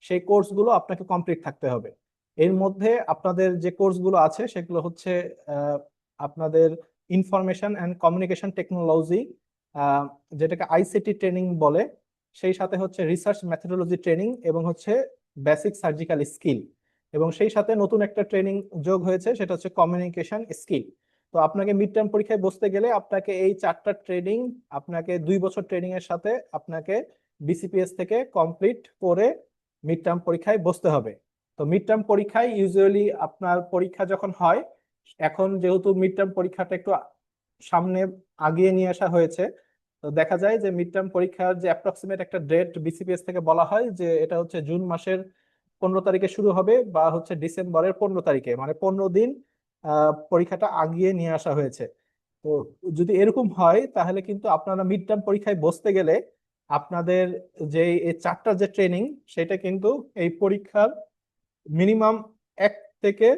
সেই কোর্সগুলো আপনাকে কমপ্লিট থাকতে হবে। এর মধ্যে আপনাদের যে কোর্সগুলো আছে সেগুলো হচ্ছে আপনাদের ইনফরমেশন অ্যান্ড কমিউনিকেশন টেকনোলজি, যেটাকে আইসিটি ট্রেনিং বলে। সেই সাথে হচ্ছে রিসার্চ মেথোডোলজি ট্রেনিং, এবং হচ্ছে বেসিক সার্জিক্যাল স্কিল। এবং সেই সাথে নতুন একটা ট্রেনিং যোগ হয়েছে, সেটা হচ্ছে কমিউনিকেশন স্কিল। তো আপনাকে মিড টার্ম পরীক্ষায় বসতে গেলে আপনাকে এই 4টা ট্রেনিং, আপনাকে 2 বছর ট্রেনিং এর সাথে আপনাকে বিসিপিএস থেকে কমপ্লিট করে মিড টার্ম পরীক্ষায় বসতে হবে। তো মিড টার্ম পরীক্ষায় ইউজুয়ালি আপনার পরীক্ষা যখন হয়, এখন যেহেতু মিড টার্ম পরীক্ষাটা একটু সামনে আগিয়ে নিয়ে আসা হয়েছে, তো দেখা যায় যে মিড টার্ম পরীক্ষার যে অ্যাপ্রক্সিমেট একটা ডেট বিসিপিএস থেকে বলা হয় যে এটা হচ্ছে জুন মাসের 15 তারিখে শুরু হবে, বা হচ্ছে ডিসেম্বরের 15 তারিখে, মানে 15 দিন পরীক্ষাটা আগিয়ে নিয়ে আসা হয়েছে। তো যদি এরকম হয় তাহলে কিন্তু আপনারা মিড টার্ম পরীক্ষায় বসতে গেলে আপনাদের যে এই 4টা যে ট্রেনিং, সেটা কিন্তু এই পরীক্ষার মিনিমাম 1 থেকে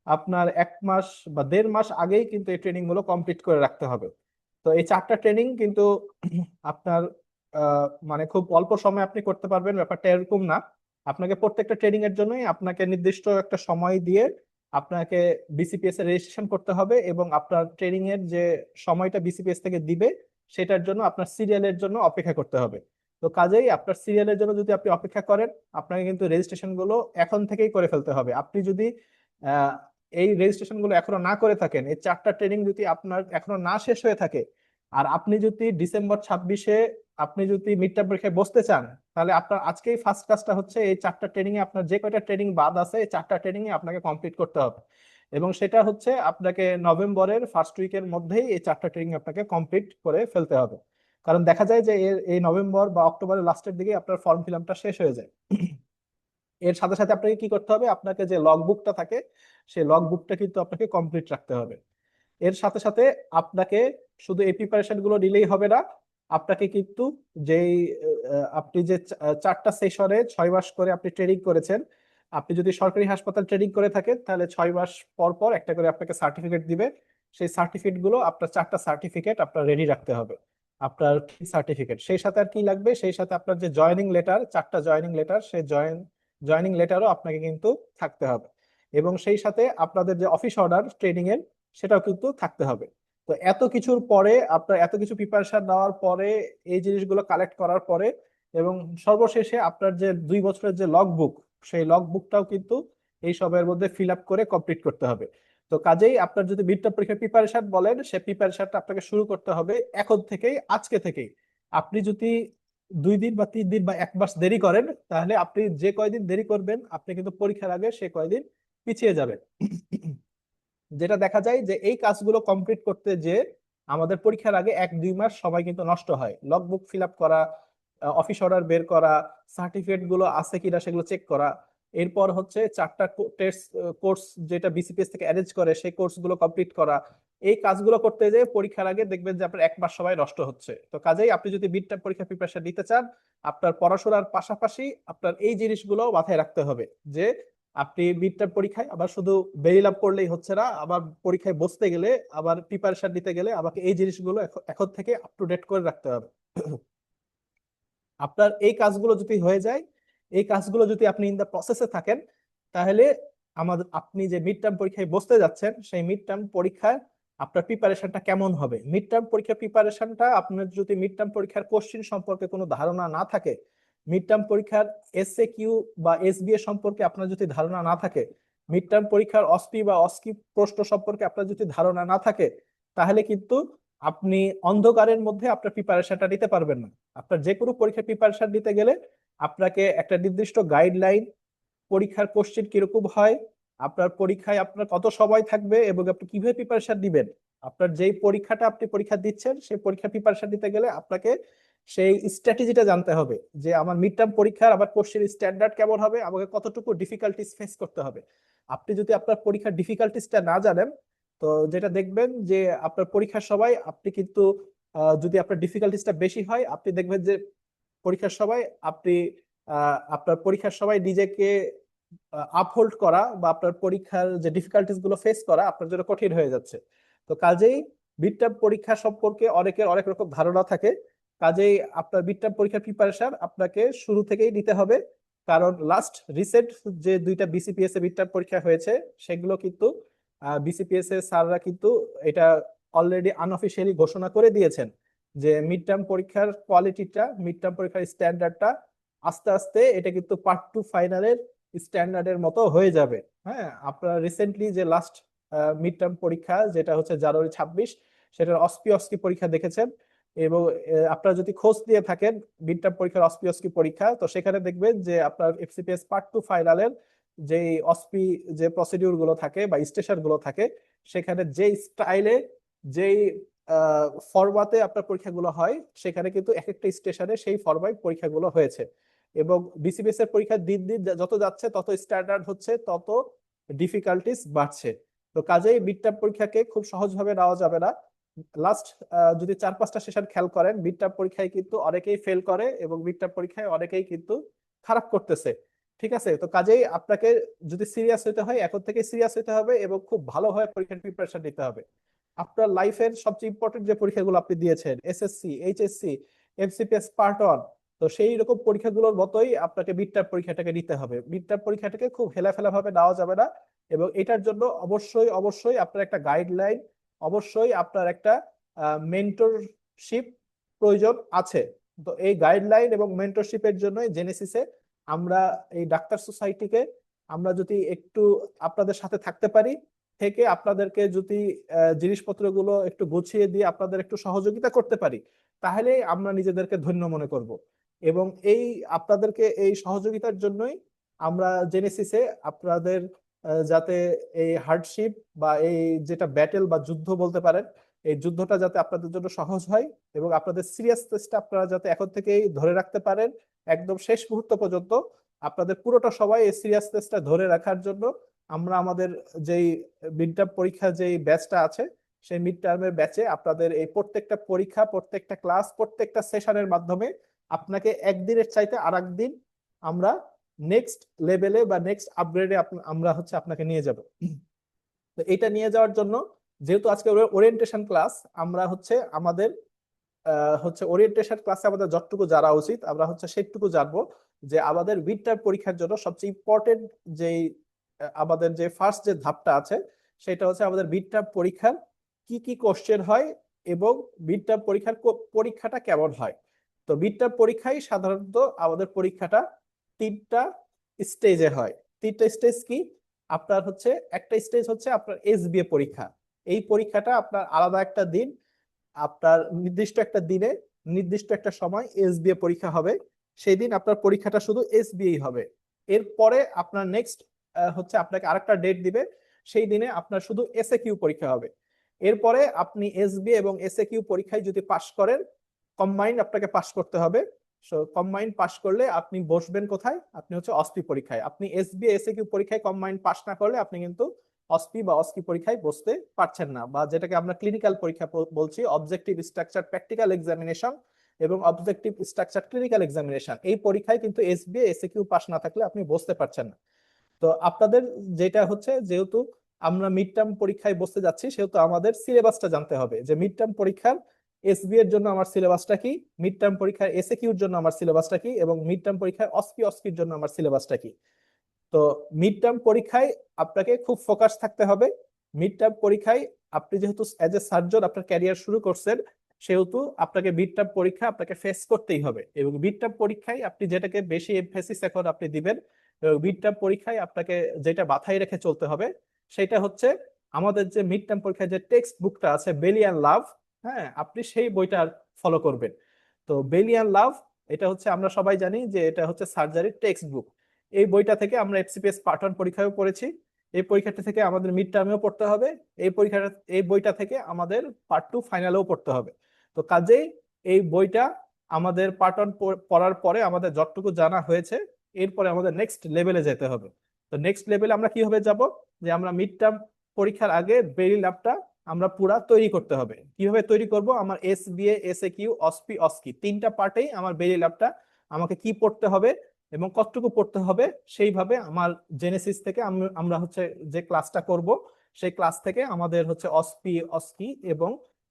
আপনার 1 মাস বা 1.5 মাস আগেই কিন্তু এই ট্রেনিং গুলো কমপ্লিট করে রাখতে হবে। তো এই 4টা ট্রেনিং কিন্তু আপনার মানে খুব অল্প সময় আপনি করতে পারবেন, ব্যাপারটা এরকম না। আপনাকে প্রত্যেকটা ট্রেনিং এর জন্যই আপনাকে নির্দিষ্ট একটা সময় দিয়ে আপনাকে বিসিপিএস এর রেজিস্ট্রেশন করতে হবে, এবং আপনার ট্রেনিং এর যে সময়টা বিসিপিএস থেকে দিবে সেটার জন্য আপনার সিরিয়ালের জন্য অপেক্ষা করতে হবে। তো কাজেই আপনার সিরিয়ালের জন্য যদি আপনি অপেক্ষা করেন, আপনাকে কিন্তু রেজিস্ট্রেশন গুলো এখন থেকেই করে ফেলতে হবে। আপনি যদি আহ, এই রেজিস্ট্রেশন গুলো এখনো না করে থাকেন, এই 4টা ট্রেনিং যদি আপনার এখনো না শেষ হয়ে থাকে, আর আপনি যদি ডিসেম্বর 26-এ আপনি যদি মিড টার্ম পরীক্ষায় বসতে চান, তাহলে আপনার আজকেই ফার্স্ট কাজটা হচ্ছে এই 4টা ট্রেনিং এ, আপনার যে কয়টা ট্রেনিং বাদ আছে এই 4টা ট্রেনিং এ আপনাকে কমপ্লিট করতে হবে। এবং সেটা হচ্ছে আপনাকে নভেম্বরের ফার্স্ট উইকের মধ্যেই এই 4টা ট্রেনিং আপনাকে কমপ্লিট করে ফেলতে হবে। কারণ দেখা যায় যে এই নভেম্বর বা অক্টোবরের লাস্টের দিকে আপনার ফর্ম ফিল আপটা শেষ হয়ে যায়। এর সাথে সাথে আপনাকে কি করতে হবে, আপনাকে যে লগ বুকটা থাকে সেই লগ বুকটা কিন্তু আপনাকে কমপ্লিট রাখতে হবে। এর সাথে সাথে আপনাকে শুধু এই প্রিপারেশন গুলো নিলেই হবে না, আপনাকে কিন্তু যেই আপনি যে 4টা সেশনে 6 মাস করে আপনি ট্রেনিং করেছেন, আপনি যদি সরকারি হাসপাতাল ট্রেনিং করে থাকেন তাহলে 6 মাস পর পর একটা করে আপনাকে সার্টিফিকেট দিবে। সেই সার্টিফিকেট গুলো, আপনার 4টা সার্টিফিকেট আপনার রেডি রাখতে হবে। আপনার কি সার্টিফিকেট, সেই সাথে আর কি লাগবে, সেই সাথে আপনার যে জয়েনিং লেটার, 4টা জয়েনিং লেটার, সেই জয়েনিং লেটারও আপনাকে কিন্তু থাকতে হবে। এবং সেই সাথে আপনাদের যে অফিস অর্ডার ট্রেনিং এর, সেটাও কিন্তু থাকতে হবে। তো এত কিছুর পরে, আপনার এত কিছু প্রিপারেশন নেওয়ার পরে, এই জিনিসগুলো কালেক্ট করার পরে, এবং সর্বশেষে আপনার যে 2 বছরের যে লগ বুক, সেই লগ বুকটাও কিন্তু এই সবের মধ্যে ফিল আপ করে কমপ্লিট করতে হবে। তো কাজেই আপনার যদি মিড টার্ম পরীক্ষার প্রিপারেশন বলেন, সে প্রিপারেশনটা আপনাকে শুরু করতে হবে এখন থেকেই, আজকে থেকেই। আপনি যদি 2 দিন বা 3 দিন বা 1 মাস দেরি করেন, তাহলে আপনি যে কয়দিন দেরি করবেন আপনি কিন্তু পরীক্ষার আগে সে কয়দিন পিছিয়ে যাবেন। যেটা দেখা যায় যে এই কাজগুলো কমপ্লিট করতে যে আমাদের পরীক্ষার আগে 1-2 মাস সময় কিন্তু নষ্ট হয়। লগ বুক ফিল আপ করা, অফিস অর্ডার বের করা, সার্টিফিকেট গুলো আছে কিনা সেগুলো চেক করা, এরপর হচ্ছে 4টা টেস্ট কোর্স যেটা বিসিপিএস থেকে অ্যারেঞ্জ করে সেই কোর্সগুলো কমপ্লিট করা। এই কাজগুলো করতে যেয়ে পরীক্ষার আগে দেখবেন যে আপনার 1 মাস সময় নষ্ট হচ্ছে। তো কাজেই আপনি যদি মিড টার্ম পরীক্ষা প্রিপারেশন নিতে চান, আপনার পড়াশোনার পাশাপাশি আপনার এই জিনিসগুলো মাথায় রাখতে হবে যে আপনি মিড টার্ম পরীক্ষায় আবার শুধু বেরি লাভ করলেই হচ্ছে না, আবার পরীক্ষায় বসতে গেলে আবার প্রিপারেশন নিতে গেলে আমাকে এই জিনিসগুলো এখন থেকে আপ টু ডেট করে রাখতে হবে। আপনার এই কাজগুলো যদি হয়ে যায়, এই কাজগুলো যদি আপনি ইন দা প্রসেসে থাকেন, তাহলে আপনি যে মিড টার্ম পরীক্ষায় বসতে যাচ্ছেন সেই মিড টার্ম পরীক্ষায় আপনার প্রিপারেশনটা কেমন হবে। মিড টার্ম পরীক্ষার প্রিপারেশনটা, আপনার যদি মিড টার্ম পরীক্ষার কোশ্চিন সম্পর্কে কোনো ধারণা না থাকে, মিড টার্ম পরীক্ষার এসএকিউ বা এসবিএ সম্পর্কে আপনার যদি ধারণা না থাকে, মিড টার্ম পরীক্ষার অসপি বা অস্কি প্রশ্ন সম্পর্কে আপনার যদি ধারণা না থাকে, তাহলে কিন্তু আপনি অন্ধকারের মধ্যে আপনার প্রিপারেশনটা নিতে পারবেন না। আপনার যে কোনো পরীক্ষার প্রিপারেশন নিতে গেলে আপনাকে একটা নির্দিষ্ট গাইডলাইন, পরীক্ষার কোশ্চেন কিরকম হয়, আপনার পরীক্ষায় আপনার কত সময় থাকবে এবং আপনি কিভাবে প্রিপারেশন দিবেন, আপনার যেই পরীক্ষাটা আপনি পরীক্ষা দিচ্ছেন সেই পরীক্ষার প্রিপারেশন দিতে গেলে আপনাকে সেই স্ট্র্যাটেজিটা জানতে হবে যে আমার মিড টার্ম পরীক্ষার আবার কোশ্চেন স্ট্যান্ডার্ড কেমন হবে, আমাকে কতটুকু ডিফিকাল্টিস ফেস করতে হবে। আপনি যদি আপনার পরীক্ষার ডিফিকাল্টিসটা না জানেন, তো যেটা দেখবেন যে আপনার পরীক্ষার সময় আপনি কিন্তু যদি আপনার ডিফিকাল্টিসটা বেশি হয়, আপনি দেখবেন যে পরীক্ষার সময় আপনি আপনার পরীক্ষার সময় নিজেকে আপহোল্ড করা বা আপনার পরীক্ষার যে ডিফিকাল্টিস গুলো ফেস করা আপনার জন্য কঠিন হয়ে যাচ্ছে। তো কাজেই মিড টার্ম পরীক্ষা সম্পর্কে অনেকের অনেক রকম ধারণা থাকে, কাজেই আপনার মিড টার্ম পরীক্ষার প্রিপারেশন আপনাকে শুরু থেকেই নিতে হবে। কারণ লাস্ট রিসেন্ট যে 2টা বিসিপিএস এ মিড টার্ম পরীক্ষা হয়েছে সেগুলো কিন্তু বিসিপিএস এর স্যাররা কিন্তু এটা অলরেডি আনঅফিসিয়ালি ঘোষণা করে দিয়েছেন যে মিড টার্ম পরীক্ষার কোয়ালিটিটা, মিড টার্ম পরীক্ষার স্ট্যান্ডার্ডটা আস্তে আস্তে এটা কিন্তু পার্ট 2 ফাইনালের স্ট্যান্ডার্ডের মতো হয়ে যাবে। হ্যাঁ, আপনারা রিসেন্টলি যে লাস্ট মিড টার্ম পরীক্ষা যেটা হচ্ছে জানুয়ারি 26, সেটার অস্কি পরীক্ষা দেখেছেন, এবং আপনারা যদি খোঁজ দিয়ে থাকেন মিড টার্ম পরীক্ষার অস্কি পরীক্ষা, তো সেখানে দেখবেন যে আপনার এফসিপিএস পার্ট 2 ফাইনালের যে অস্পি যে প্রসিডিউর গুলো থাকে বা স্টেশন গুলো থাকে, সেখানে যে স্টাইলে যেই ফরম্যাটে আপনার পরীক্ষাগুলো হয়, সেখানে কিন্তু এক একটা স্টেশনে সেই ফরম্যাট পরীক্ষাগুলো হয়েছে। এবং বিসিবিএস এর পরীক্ষা দিন দিন যত যাচ্ছে তত স্ট্যান্ডার্ড হচ্ছে, তত ডিফিকাল্টিস বাড়ছে। তো কাজেই মিড টার্ম পরীক্ষাকে খুব সহজভাবে নেওয়া যাবে না। লাস্ট যদি 4-5টা সেশন খেয়াল করেন, মিড টার্ম পরীক্ষায় কিন্তু অনেকেই ফেল করে এবং মিড টার্ম পরীক্ষায় অনেকেই কিন্তু খারাপ করতেছে। ঠিক আছে, তো কাজেই আপনাকে যদি সিরিয়াস হতে হয় এখন থেকে সিরিয়াস হতে হবে এবং খুব ভালোভাবে পরীক্ষার প্রিপারেশন নিতে হবে। আপনার লাইফের সবচেয়ে ইম্পর্টেন্ট যে পরীক্ষাগুলো আপনি দিয়েছেন, এসএসসি, এইচএসসি, এমসিপিএস পার্ট 1, তো সেই রকম পরীক্ষাগুলোর মতোই আপনাকে মিড টার্ম পরীক্ষাটাকে নিতে হবে। মিড টার্ম পরীক্ষাটাকে খুব হেলাফেলা ভাবে নেওয়া যাবে না, এবং এটার জন্য অবশ্যই অবশ্যই আপনার একটা গাইডলাইন, অবশ্যই আপনার একটা মেন্টরশিপ প্রয়োজন আছে। তো এই গাইডলাইন এবং মেন্টরশিপের জন্যই জেনেসিসে আমরা এই ডাক্তার সোসাইটিকে আমরা যদি একটু আপনাদের সাথে থাকতে পারি, থেকে আপনাদেরকে যদি জিনিসপত্রগুলো একটু গুছিয়ে দিয়ে আপনাদের একটু সহযোগিতা করতে পারি, তাহলে আমরা নিজেদেরকে ধন্য মনে করব। এবং এই আপনাদেরকে এই সহযোগিতার জন্যই আমরা জেনেসিসে আপনাদের যাতে এই হার্ডশিপ বা এই যেটা ব্যাটেল বা যুদ্ধ বলতে পারেন, এই যুদ্ধটা যাতে আপনাদের জন্য সহজ হয় এবং আপনাদের সিরিয়াসনেসটা আপনারা যাতে এখন থেকেই ধরে রাখতে পারেন একদম শেষ মুহূর্ত পর্যন্ত, আপনাদের পুরোটা সবাই এই সিরিয়াসনেসটা ধরে রাখার জন্য আমরা আমাদের যেই মিড টার্ম পরীক্ষা যেই ব্যাচটা আছে, সেই মিড টার্মের ব্যাচে আপনাদের এই প্রত্যেকটা পরীক্ষা, প্রত্যেকটা ক্লাস, প্রত্যেকটা সেশনের মাধ্যমে আপনাকে একদিনের চাইতে আর একদিন আমরা নেক্সট লেভেলে বা নেক্সট আপগ্রেডে আমরা হচ্ছে আপনাকে নিয়ে যাব। তো এটা নিয়ে যাওয়ার জন্য যেহেতু আজকে ওরিয়েন্টেশন ক্লাস, আমরা হচ্ছে আমাদের হচ্ছে ওরিয়েন্টেশন ক্লাসে আমাদের যতটুকু জানা উচিত আমরা হচ্ছে সেটুকু জানবো যে আমাদের মিড টার্ম পরীক্ষার জন্য সবচেয়ে ইম্পর্টেন্ট যেই আমাদের যে ফার্স্ট যে ধাপটা আছে, সেটা হচ্ছে আমাদের মিড টার্ম পরীক্ষার কি কি কোশ্চেন হয় এবং মিড টার্ম পরীক্ষাটা কেমন হয়। তো মিড টার্ম পরীক্ষায় সাধারণত আমাদের পরীক্ষাটা 3টা স্টেজে হয়। 3টা স্টেজ কি? আপনার হচ্ছে একটা স্টেজ হচ্ছে আপনার এসবিএ পরীক্ষা। এই পরীক্ষাটা আপনার আলাদা একটা দিন, আপনার নির্দিষ্ট একটা দিনে নির্দিষ্ট একটা সময় এসবিএ পরীক্ষা হবে, সেই দিন আপনার পরীক্ষাটা শুধু এসবিএই হবে। এরপরে আপনার নেক্সট হচ্ছে আপনাকে আরেকটা ডেট দিবে, সেই দিনে আপনার শুধু এসএকিউ পরীক্ষা হবে। এরপরে আপনি এসবিএ এবং এসএকিউ পরীক্ষায় যদি পাশ করেন, কম্বাইন্ড আপনাকে পাশ করতে হবে, কম্বাইন্ড পাস করলে আপনি বসবেন কোথায়? আপনি হচ্ছে অসপি পরীক্ষায়। আপনি এসবিএ এসএকিউ পরীক্ষায় কম্বাইন্ড পাস না করলে আপনি কিন্তু অসপি বা অসকি পরীক্ষায় বসতে পারছেন না, বা যেটাকে আমরা ক্লিনিক্যাল পরীক্ষা বলছি, অবজেক্টিভ স্ট্রাকচার প্র্যাকটিক্যাল এক্সামিনেশন এবং অবজেক্টিভ স্ট্রাকচার ক্লিনিক্যাল এক্সামিনেশন, এই পরীক্ষায় কিন্তু এসবিএ এসএকিউ পাস না থাকলে আপনি বসতে পারছেন না। তো আপনাদের যেটা হচ্ছে, যেহেতু আমরা মিড টার্ম পরীক্ষায় বসতে যাচ্ছি, সেহেতু আমাদের সিলেবাসটা জানতে হবে যে মিড টার্ম পরীক্ষার এসবি এর জন্য আমার সিলেবাসটা কি, মিড টার্ম পরীক্ষার এসএকিউর জন্য আমার সিলেবাসটা কি, এবং মিড টার্ম পরীক্ষায় অসকির জন্য আমার সিলেবাসটা কি। তো মিড টার্ম পরীক্ষায় আপনাকে খুব ফোকাস থাকতে হবে। মিড টার্ম পরীক্ষায় আপনি যেহেতু অ্যাজ এ সার্জন আপনার ক্যারিয়ার শুরু করছেন, সেহেতু আপনাকে মিড টার্ম পরীক্ষা আপনাকে ফেস করতেই হবে। এবং মিড টার্ম পরীক্ষায় আপনি যেটাকে বেশি এমফেসিস এখন আপনি দিবেন, মিড টার্ম পরীক্ষায় আপনাকে যেটা মাথায় রেখে চলতে হবে, সেটা হচ্ছে আমাদের যে মিড টার্ম পরীক্ষায় যে টেক্সট বুকটা আছে বেলি অ্যান্ড লাভ, হ্যাঁ, আপনি সেই বইটা ফলো করবেন। তো বেলি অ্যান্ড লাভ, এটা হচ্ছে আমরা সবাই জানি যে এটা হচ্ছে সার্জারির টেক্সট বুক। এই বইটা থেকে আমরা এফসিপিএস পার্ট 1 পরীক্ষায়ও পড়েছি, এই পরীক্ষাটা থেকে আমাদের মিড টার্মেও পড়তে হবে, এই বইটা থেকে আমাদের পার্ট 2 ফাইনালেও পড়তে হবে। তো কাজেই এই বইটা আমাদের পার্ট 1 পড়ার পরে আমাদের যতটুকু জানা হয়েছে, এরপরে আমাদের নেক্সট লেভেলে যেতে হবে। তো নেক্সট লেভেলে আমরা কিভাবে যাব, যে আমরা মিড টার্ম পরীক্ষার আগে বেরি ল্যাবটা আমরা পুরা তৈরি করতে হবে। কিভাবে তৈরি করব? আমার এসবিএ এসএকিউ অসপি অসকি তিনটা পার্টেই আমার বেরি ল্যাবটা আমাকে কি পড়তে হবে এবং কতটুকু পড়তে হবে, সেইভাবে আমার জেনেসিস থেকে আমরা হচ্ছে যে ক্লাসটা করব, সেই ক্লাস থেকে আমাদের হচ্ছে অসপি অসকি এবং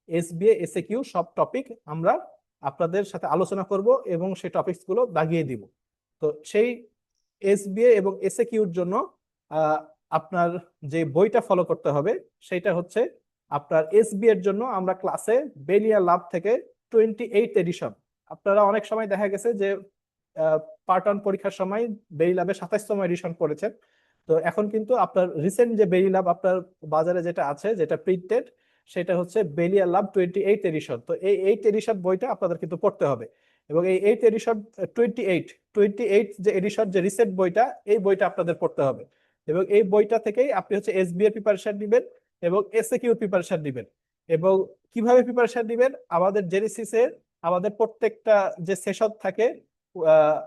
এসবিএ এসএকিউ সব টপিক আমরা আপনাদের সাথে আলোচনা করব এবং সেই টপিকস গুলো দাগিয়ে দিব। তো সেই এসবিএ এবং এসএকিউর জন্য আহ, আপনার যে বইটা ফলো করতে হবে সেটা হচ্ছে আপনার এসবি এর জন্য আমরা ক্লাসে বেলিয়া লাভ থেকে 28 এডিশন। আপনারা অনেক সময় দেখা গেছে যে পার্ট 1 পরীক্ষার সময় বেরি ল্যাবে 27তম এডিশন পড়েছেন। তো এখন কিন্তু আপনার রিসেন্ট যে বেরি ল্যাব আপনার বাজারে যেটা আছে, যেটা প্রিন্টেড, সেটা হচ্ছে বেলিয়া লাভ 28 এডিশন। তো এই 8 এডিশন বইটা আপনাদের কিন্তু পড়তে হবে। এবং এই 8 এডিশন 28 যে এডিশন, যে রিসেন্ট বইটা, এই বইটা আপনাদের পড়তে হবে। এবং এই বইটা থেকেই আপনি হচ্ছে এসবি এর প্রিপারেশন দিবেন এবং এসএকিউ প্রিপারেশন দিবেন। এবং কিভাবে প্রিপারেশন দিবেন, আমাদের জেনেসিস এর আমাদের প্রত্যেকটা যে সেশন থাকে, আহ,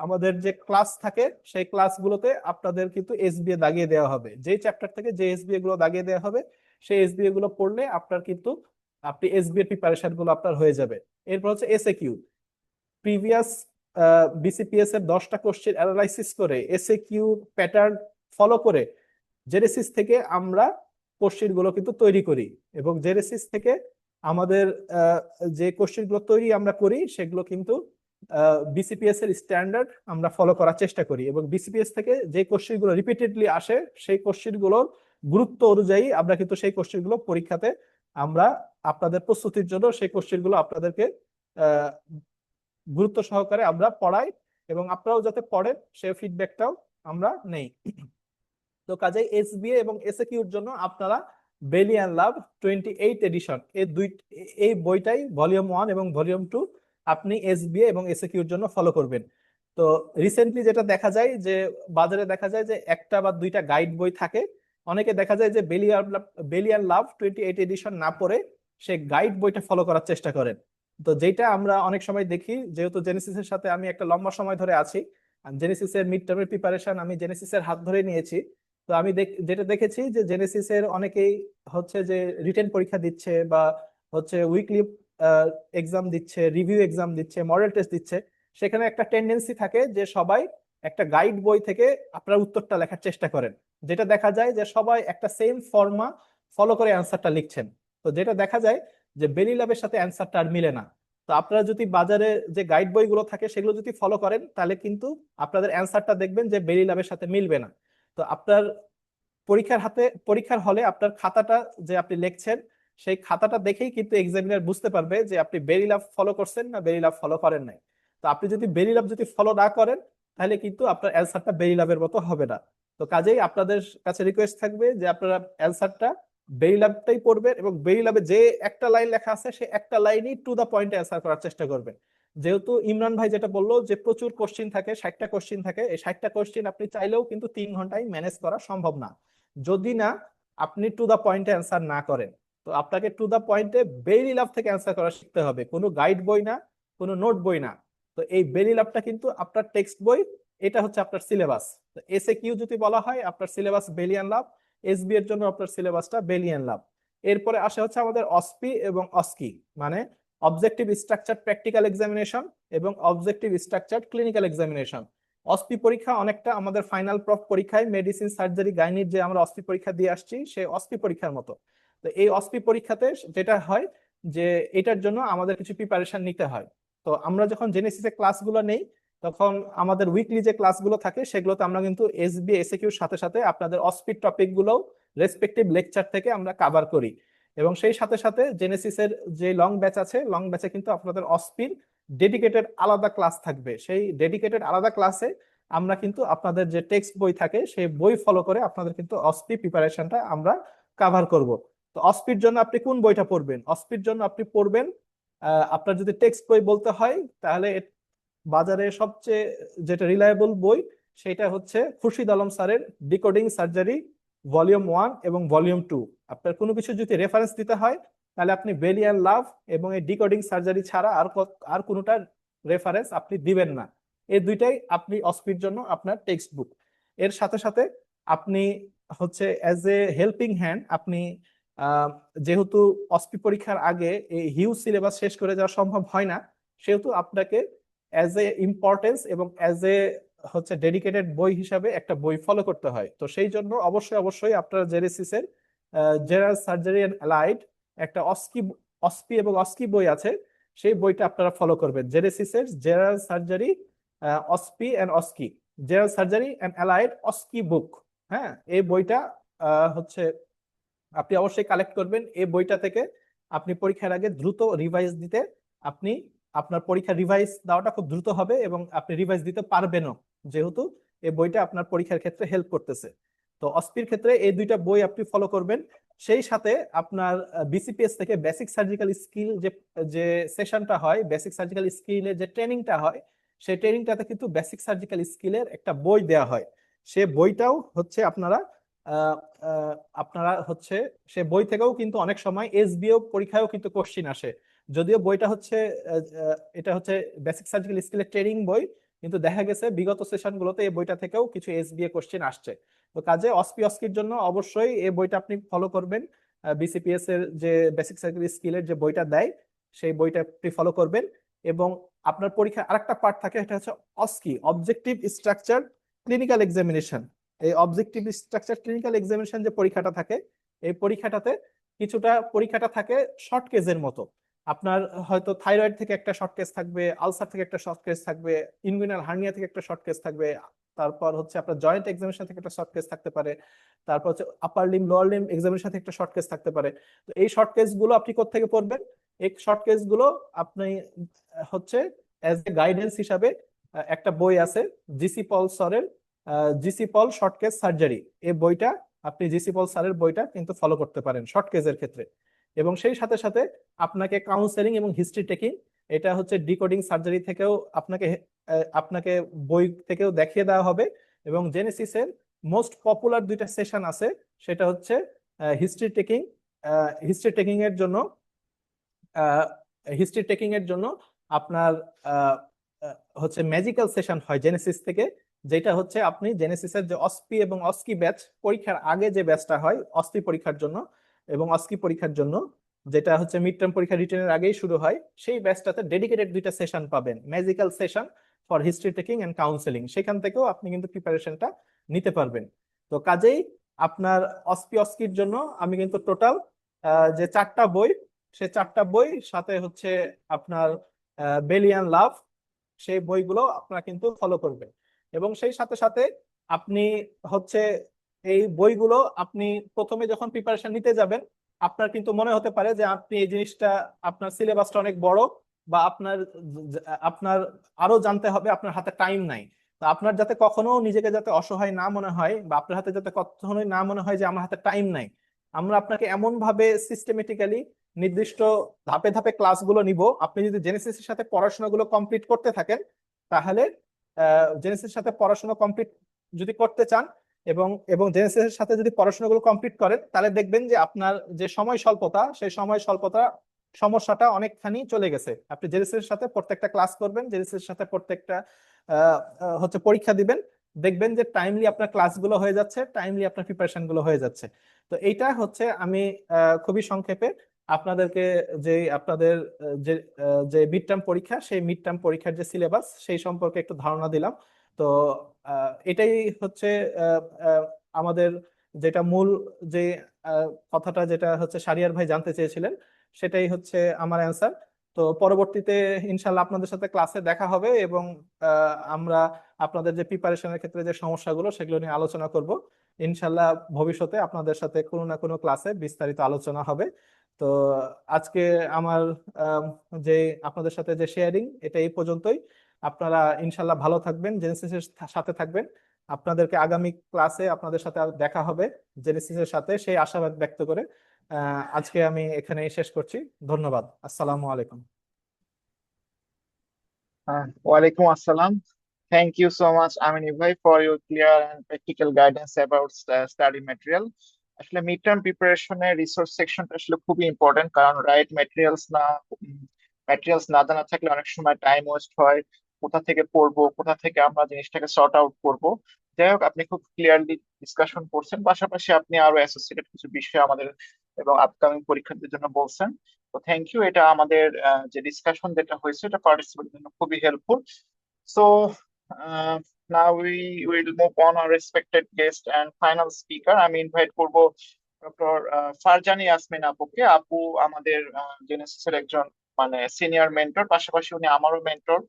আমাদের যে ক্লাস থাকে, সেই ক্লাসগুলোতে আপনাদের কিন্তু এসবিএ দাগিয়ে দেওয়া হবে। যে চ্যাপ্টার থেকে যে এসবিএ গুলো দাগিয়ে দেওয়া হবে, সেই এসবিএ গুলো পড়লে আপনার কিন্তু আপনি এসবিএ প্রিপারেশন গুলো আপনার হয়ে যাবে। এরপর হচ্ছে এসএকিউ, প্রিভিয়াস বিসিপিএস এর 10টা কোশ্চেন অ্যানালাইসিস করে এসএকিউ প্যাটার্ন ফলো করে জেনেসিস থেকে আমরা কোশ্চেন গুলো কিন্তু তৈরি করি। এবং জেনেসিস থেকে আমাদের যে কোশ্চেন গুলো তৈরি আমরা করি, সেগুলো কিন্তু বিসিপিএস এর স্ট্যান্ডার্ড আমরা ফলো করার চেষ্টা করি। এবং বিসিপিএস থেকে যে কোশ্চেন গুলো রিপিটেডলি আসে, সেই কোশ্চেন গুলোর গুরুত্ব অনুযায়ী আমরা কিন্তু সেই কোশ্চেন গুলো পরীক্ষাতে আমরা আপনাদের প্রস্তুতির জন্য সেই কোশ্চেন গুলো আপনাদেরকে গুরুত্ব সহকারে আমরা পড়াই, এবং আপনারাও যাতে পড়েন সেই ফিডব্যাকটাও আমরা নেই। তো কাজেই এসবিএ এবং এসএকিউর জন্য আপনারা বেলি অ্যান্ড লাভ 28 এডিশন এই বইটাই ভলিউম 1 এবং ভলিউম 2 আপনি এসবিএ এবং এসএকিউর জন্য ফলো করবেন। তো রিসেন্টলি যেটা দেখা যায় যে বাজারে দেখা যায় যে একটা বা দুইটা গাইড বই থাকে। অনেকে দেখা যায় যে বেলি অ্যান্ড লাভ 28 এডিশন না পড়ে সে গাইড বইটা ফলো করার চেষ্টা করেন। তো যেটা আমরা অনেক সময় দেখি, যেহেতু জেনেসিসের সাথে আমি একটা লম্বা সময় ধরে আছি, জেনেসিসের মিড টার্মের প্রিপারেশন আমি জেনেসিসের হাত ধরে নিয়েছি। তো আমি যেটা দেখেছি যে জেনেসিসের অনেকেই হচ্ছে যে রিটেন পরীক্ষা দিচ্ছে, বা হচ্ছে উইকলি এক্সাম দিচ্ছে, রিভিউ এক্সাম দিচ্ছে, মডেল টেস্ট দিচ্ছে। সেখানে একটা টেন্ডেন্সি থাকে যে সবাই একটা গাইড বই থেকে আপনার উত্তরটা লেখার চেষ্টা করেন, যেটা দেখা যায় যে সবাই একটা সেম ফর্মা ফলো করে অ্যান্সারটা লিখছেন। তো যেটা দেখা যায় যে বেলি ল্যাবের সাথে অ্যান্সারটা আর মিলে না। তো আপনারা যদি বাজারে যে গাইড বইগুলো থাকে সেগুলো যদি ফলো করেন, তাহলে কিন্তু আপনাদের অ্যান্সারটা দেখবেন যে বেলি ল্যাবের সাথে মিলবে না। তো আপনার পরীক্ষার হলে আপনার খাতাটা যে আপনি লিখছেন, সেই খাতাটা দেখেই কিন্তু এক্সামিনার বুঝতে পারবে যে আপনি বেরি লাভ ফলো করছেন না বেরি লাভ ফলো করেন নাই। তো আপনি যদি বেরি লাভ যদি ফলো না করেন, তাহলে কিন্তু আপনার অ্যান্সারটা বেরি লাভের মতো হবে না। তো কাজেই আপনাদের কাছে রিকোয়েস্ট থাকবে যে আপনারা অ্যান্সারটা বেরি লাভটাই পড়বেন, এবং বেরি লাভে যে একটা লাইন লেখা আছে সে একটা লাইনই টু দা পয়েন্টে অ্যান্সার করার চেষ্টা করবেন। যেহেতু ইমরান ভাই যেটা বললো যে প্রচুর কোশ্চিন থাকে, 60টা কোশ্চিন থাকে, এই 60টা কোশ্চিন আপনি চাইলেও কিন্তু 3 ঘন্টায় ম্যানেজ করা সম্ভব না, যদি না আপনি টু দা পয়েন্টে অ্যান্সার না করেন। তো আপনাকে টু দা পয়েন্টে বেরি লাভ থেকে অ্যান্সার করা শিখতে হবে, কোনো গাইড বই না, কোনো নোট বই না। তো এই বেলি ল্যাবটা কিন্তু আপনার টেক্সট বই, এটা হচ্ছে আপনার সিলেবাস। এসএ কিউ যদি বলা হয় আপনার সিলেবাস বেলিয়ান লাভ, এসবি এর জন্য আপনার সিলেবাসটা বেলিয়ান লাভ। এরপরে আসে হচ্ছে আমাদের অসপি এবং অস্কি, মানে অবজেক্টিভ স্ট্রাকচার প্র্যাকটিক্যাল এক্সামিনেশন এবং অবজেক্টিভ স্ট্রাকচার ক্লিনিক্যাল এক্সামিনেশন। অসপি পরীক্ষা অনেকটা আমাদের ফাইনাল পরীক্ষায় মেডিসিন, সার্জারি, গাইনির যে আমরা অসপি পরীক্ষা দিয়ে আসছি সেই অসপি পরীক্ষার মতো। তো এই অসপি পরীক্ষাতে যেটা হয় যে এটার জন্য আমাদের কিছু প্রিপারেশন নিতে হয়। তো আমরা যখন জেনেসিসে ক্লাসগুলো নেই তখন আমাদের উইকলি যে ক্লাসগুলো থাকে সেগুলোতে আমরা কিন্তু এসবি এসএকিউর সাথে সাথে আপনাদের অসপির টপিকগুলো রেসপেক্টিভ লেকচার থেকে আমরা কভার করি। এবং সেই সাথে সাথে জেনেসিসের যে লং ব্যাচ আছে, লং ব্যাচে কিন্তু আপনাদের অসপির ডেডিকেটেড আলাদা ক্লাস থাকবে। সেই ডেডিকেটেড আলাদা ক্লাসে আমরা কিন্তু আপনাদের যে টেক্সট বই থাকে সেই বই ফলো করে আপনাদের কিন্তু অসপি প্রিপারেশনটা আমরা কভার করব। তো অসপির জন্য আপনি কোন বইটা পড়বেন? অসপির জন্য আপনি পড়বেন, আপনার যদি টেক্সট বই বলতে হয় তাহলে বাজারে সবচেয়ে যেটা রিলায়েবল বই সেটা হচ্ছে খুরশিদ আলম স্যারের ডিকোডিং সার্জারি ভলিউম 1 এবং ভলিউম 2। আপনার কোনো কিছু যদি রেফারেন্স দিতে হয় তাহলে আপনি বেলিয়ান লাভ এবং এই ডিকোডিং সার্জারি ছাড়া আর কোনোটা রেফারেন্স আপনি দিবেন না। এই দুইটাই আপনি অসপির জন্য আপনার টেক্সট বুক। এর সাথে সাথে আপনি হচ্ছে অ্যাজ এ হেল্পিং হ্যান্ড আপনি যেহেতু অসপি পরীক্ষার আগে এই হিউজ সিলেবাস শেষ করে যাওয়া সম্ভব হয় না, সেহেতু আপনাকে অ্যাজ এ ইম্পর্টেন্স এবং অ্যাজ এ হচ্ছে ডেডিকেটেড বই হিসাবে একটা বই ফলো করতে হয়। তো সেই জন্য অবশ্যই আপনার জেনেসিসের জেনারেল সার্জারি এন্ড অ্যালাইড একটা অসপি এবং অস্কি বই আছে, সেই বইটা আপনারা ফলো করবেন। জেনেসিসের general surgery OSPE and OSCE, general surgery and allied OSCE book. হ্যাঁ, এই বইটা হচ্ছে আপনি অবশ্যই কালেক্ট করবেন। এই বইটা থেকে আপনি পরীক্ষার আগে দ্রুত রিভাইজ দিতে, আপনি আপনার পরীক্ষা রিভাইজ দেওয়াটা খুব দ্রুত হবে এবং আপনি রিভাইজ দিতে পারবেনও, যেহেতু এই বইটা আপনার পরীক্ষার ক্ষেত্রে হেল্প করতেছে। তো অসপির ক্ষেত্রে এই দুইটা বই আপনি ফলো করবেন। সেই সাথে আপনার বিসিপিএস থেকে বেসিক সার্জিক্যাল স্কিল যে সেশনটা হয়, বেসিক সার্জিক্যাল স্কিলের যে ট্রেনিংটা হয়, সেই ট্রেনিংটাতে কিন্তু বেসিক সার্জিক্যাল স্কিলের একটা বই দেওয়া হয়। সে বইটাও হচ্ছে আপনারা হচ্ছে সে বই থেকেও কিন্তু অনেক সময় এসবিও পরীক্ষায়ও কিন্তু কোশ্চিন আসে। যদিও বইটা হচ্ছে এটা হচ্ছে বেসিক সার্জিক্যাল স্কিলের ট্রেনিং বই, কিন্তু দেখা গেছে বিগত সেশন গুলোতে এই বইটা থেকেও কিছু এসবিএ কোশ্চিন আসছে। তো কাজে অস্কির জন্য অবশ্যই এই বইটা আপনি ফলো করবেন। বিসিপিএস এর যে বেসিক সার্জিক্যাল স্কিলের যে বইটা দেয় সেই বইটা আপনি ফলো করবেন। এবং আপনার পরীক্ষার আরেকটা পার্ট থাকে, এটা হচ্ছে অস্কি অবজেক্টিভ স্ট্রাকচার ক্লিনিক্যাল এক্সামিনেশন। এই অবজেক্টিভ স্ট্রাকচার ক্লিনিক্যাল এক্সামিনেশন যে পরীক্ষাটা থাকে, এই পরীক্ষাটাতে পরীক্ষাটা থাকে শর্ট কেজের মতো। আপনার হয়তো থাইরয়েড থেকে একটা শর্ট কেস থাকবে, আলসার থেকে একটা শর্ট কেস থাকবে, ইনগুইনাল হার্নিয়া থেকে একটা শর্ট কেস থাকবে, তারপর হচ্ছে আপনার জয়েন্ট এক্সামিনেশন থেকে একটা শর্ট কেস থাকতে পারে, তারপর হচ্ছে আপার লিম লোয়ার লিম এক্সামিনেশন থেকে একটা শর্ট কেস থাকতে পারে। তো এই শর্ট কেস গুলো আপনি কোত্থেকে পড়বেন? এই শর্ট কেস গুলো আপনি হচ্ছে অ্যাজ এ গাইডেন্স হিসাবে একটা বই আছে জিসি পল স্যারের জিসি পল শর্ট কেস সার্জারি। এই বইটা আপনি জিসি পল স্যারের বইটা কিন্তু ফলো করতে পারেন শর্ট কেসের ক্ষেত্রে। এবং সেই সাথে সাথে আপনাকে কাউন্সেলিং এবং হিস্ট্রি টেকিং, এটা হচ্ছে ডিকোডিং সার্জারি থেকেও আপনাকে বই থেকেও দেখিয়ে দেওয়া হবে। এবং জেনেসিসের মোস্ট পপুলার দুইটা সেশন আছে, সেটা হচ্ছে হিস্ট্রি টেকিং। হিস্ট্রি টেকিং এর জন্য আপনার হচ্ছে ম্যাজিক্যাল সেশন হয় জেনেসিস থেকে, যেটা হচ্ছে আপনি জেনেসিসের যে অসপি এবং অস্কি ব্যাচ পরীক্ষার আগে যে ব্যাচটা হয় অসপি পরীক্ষার জন্য এবং অস্কি পরীক্ষার জন্য, যেটা হচ্ছে মিড টার্ম পরীক্ষা রিটেনের আগেই শুরু হয়, সেই ব্যাচটাতে ডেডিকেটেড দুইটা সেশন পাবেন, magical session for history taking and counselling. সেখান থেকেও আপনি কিন্তু প্রিপারেশনটা নিতে পারবেন। তো কাজেই আপনার অস্কির জন্য আমি কিন্তু টোটাল যে 4টা বই, সে 4টা বই সাথে হচ্ছে আপনার বেলিয়ান লাভ, সেই বইগুলো আপনারা কিন্তু ফলো করবেন। এবং সেই সাথে সাথে আপনি হচ্ছে এই বইগুলো আপনি প্রথমে যখন প্রিপারেশন নিতে যাবেন, আপনার কিন্তু মনে হতে পারে যে আপনি এই জিনিসটা, আপনার সিলেবাসটা অনেক বড়, বা আপনার আরো জানতে হবে, আপনার হাতে টাইম নাই। তো আপনার যাতে কখনো নিজেকে যাতে অসহায় না মনে হয়, বা আপনার হাতে যাতে কখনোই না মনে হয় যে আমার হাতে টাইম নাই, আমরা আপনাকে এমন ভাবে সিস্টেমেটিক্যালি নির্দিষ্ট ধাপে ধাপে ক্লাসগুলো নিব। আপনি যদি জেনেসিসের সাথে পড়াশোনাগুলো কমপ্লিট করতে থাকেন, তাহলে জেনেসিসের সাথে পড়াশোনা কমপ্লিট যদি করতে চান এবং এবং জেনেসিসের সাথে যদি পড়াশোনাগুলো কমপ্লিট করেন, তাহলে দেখবেন যে আপনার যে সময় স্বল্পতা, সেই সময় স্বল্পতা সমস্যাটা অনেকখানি চলে গেছে। আপনি জেনেসিসের সাথে প্রত্যেকটা ক্লাস করবেন, জেনেসিসের সাথে প্রত্যেকটা হচ্ছে পরীক্ষা দিবেন, দেখবেন যে টাইমলি আপনার ক্লাসগুলো হয়ে যাচ্ছে, টাইমলি আপনার প্রিপারেশন গুলো হয়ে যাচ্ছে। তো এইটা হচ্ছে আমি খুবই সংক্ষেপে আপনাদেরকে যে আপনাদের যে মিড টার্ম পরীক্ষা, সেই মিড টার্ম পরীক্ষার যে সিলেবাস সেই সম্পর্কে একটু ধারণা দিলাম। তো এটাই হচ্ছে আহ, আহ, আমাদের যেটা মূল যে কথাটা যেটা হচ্ছে শারিয়ার ভাই জানতে চেয়েছিলেন, সেটাই হচ্ছে আমার অ্যান্সার। তো পরবর্তীতে ইনশাল্লাহ আপনাদের সাথে ক্লাসে দেখা হবে, এবং আমরা আপনাদের যে প্রিপারেশনের ক্ষেত্রে যে সমস্যাগুলো সেগুলো নিয়ে আলোচনা করব। ইনশাল্লাহ ভবিষ্যতে আপনাদের সাথে কোনো না কোনো ক্লাসে বিস্তারিত আলোচনা হবে। তো আজকে আমার আম, যে আপনাদের সাথে যে শেয়ারিং, এটা এই পর্যন্তই। আপনারা ইনশাল্লাহ ভালো থাকবেন, জেনেসিসের সাথে থাকবেন। আপনাদেরকে আগামী ক্লাসে আপনাদের সাথে আর দেখা হবে জেনেসিসের সাথে, সেই আশাবাদ ব্যক্ত করে আজকে আমি এখানেই শেষ করছি। ধন্যবাদ। আসসালামু আলাইকুম। ওয়ালাইকুম আসসালাম। Thank you so much, Amin Bhai, for your clear and practical guidance about study material. আসলে মিড টার্ম প্রিপারেশনের রিসোর্স সেকশনটা আসলে খুবই ইম্পর্টেন্ট, কারণ রাইট ম্যাটেরিয়ালস না জানা থাকলে অনেক সময় টাইম ওয়েস্ট হয়। কোথা থেকে পড়বো, কোথা থেকে আমরা জিনিসটাকে সর্ট আউট করব। যাই হোক, আপনি খুব ক্লিয়ারলি ডিসকাশন করছেন, পাশাপাশি আপনি আরো অ্যাসোসিয়েটেড কিছু বিষয় আমাদের এবং আপকামিং পরীক্ষার্থীদের জন্য বলছেন। তো থ্যাংক ইউ, এটা আমাদের যে ডিসকাশন যেটা হয়েছে এটা পার্টিসিপেন্টের জন্য খুবই helpful. So now we will move on our respected guest and final speaker. আমি ইনভাইট করব ডক্টর ফারজানা ইয়াসমিন আপুকে। আপু আমাদের জেনেসিসের একজন মানে সিনিয়র মেন্টর, পাশাপাশি উনি আমারও মেন্টর।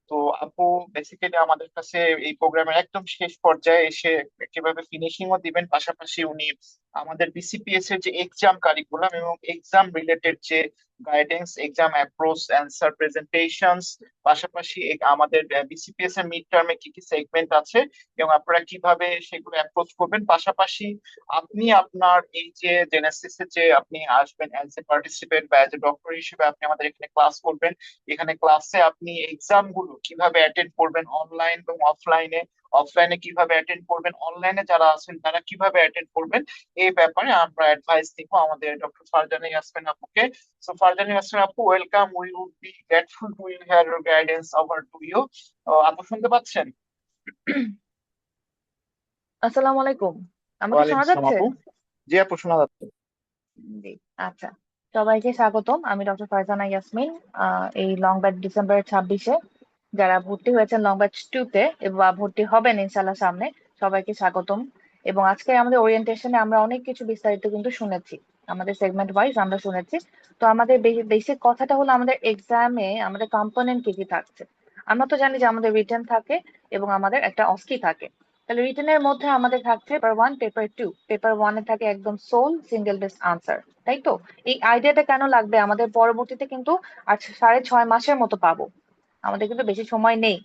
তো আপু বেসিক্যালি আমাদের কাছে এই প্রোগ্রামের একদম শেষ পর্যায়ে এসে কিভাবে ফিনিশিং ও দিবেন, পাশাপাশি উনি আমাদের বিসিপিএস এর যে এক্সাম কারিকুলাম এবং এক্সাম রিলেটেড যে guidance, exam approach, answer presentations, পাশাপাশি আমাদের বিসিপিএস এর মিড টার্মে কি কি সেগমেন্ট আছে এবং আপনারা কিভাবে সেগুলো অ্যাপ্রোচ করবেন, পাশাপাশি আপনি আপনার এই যে জেনেসিস এ যে আপনি আসবেন অ্যাজ এ পার্টিসিপেন্ট বা অ্যাজ এ ডক্টর হিসেবে আপনি আমাদের এখানে ক্লাস করবেন, এখানে ক্লাসে আপনি এক্সাম গুলো কিভাবে অ্যাটেন্ড করবেন অনলাইন এবং অফলাইনে, অফলাইনে কিভাবে অ্যাটেন্ড করবেন, অনলাইনে যারা আছেন তারা কিভাবে অ্যাটেন্ড করবেন, এই ব্যাপারে আমরা অ্যাডভাইস দিব আমাদের ডক্টর ফারজানা ইয়াসমিন আপুকে। সো ফারজানা ইয়াসমিন আপু, welcome, we would be grateful to you hear your guidance over to you. আপু শুনতে পাচ্ছেন? আসসালামু আলাইকুম। আমাকে ওয়ালাইকুম শোনা আসসালাম যাচ্ছে? আপু। জি আপু, শোনা যাচ্ছে। জি। আচ্ছা, সবাইকে স্বাগতম। আমি ডক্টর ফারজানা ইয়াসমিন। এই লং ব্যাচ ডিসেম্বর 26-এ যারা ভর্তি হয়েছেন লং ব্যাচ 2-তে বা ভর্তি হবেন ইনশাল্লাহ সামনে, সবাইকে স্বাগতম। এবং আজকে আমাদের ওরিয়েন্টেশনে আমরা অনেক কিছু বিস্তারিত কিন্তু শুনেছি, আমাদের সেগমেন্ট ওয়াইজ আমরা শুনেছি। তো আমাদের বেসিক কথাটা হলো আমাদের এক্সামে আমাদের কম্পোনেন্ট কি কি থাকছে। আমরা তো জানি যে আমাদের রিটেন থাকে এবং আমাদের একটা অস্কি থাকে। তাহলে রিটেনের মধ্যে আমাদের থাকছে পেপার 1, পেপার 2। পেপার 1-এ থাকে একদম সোল সিঙ্গেল বেস্ট আনসার, তাই তো? এই আইডিয়াটা কেন লাগবে, আমাদের পরবর্তীতে কিন্তু আর 6.5 মাসের মতো পাবো, আমাদের কিন্তু বেশি সময় নেই।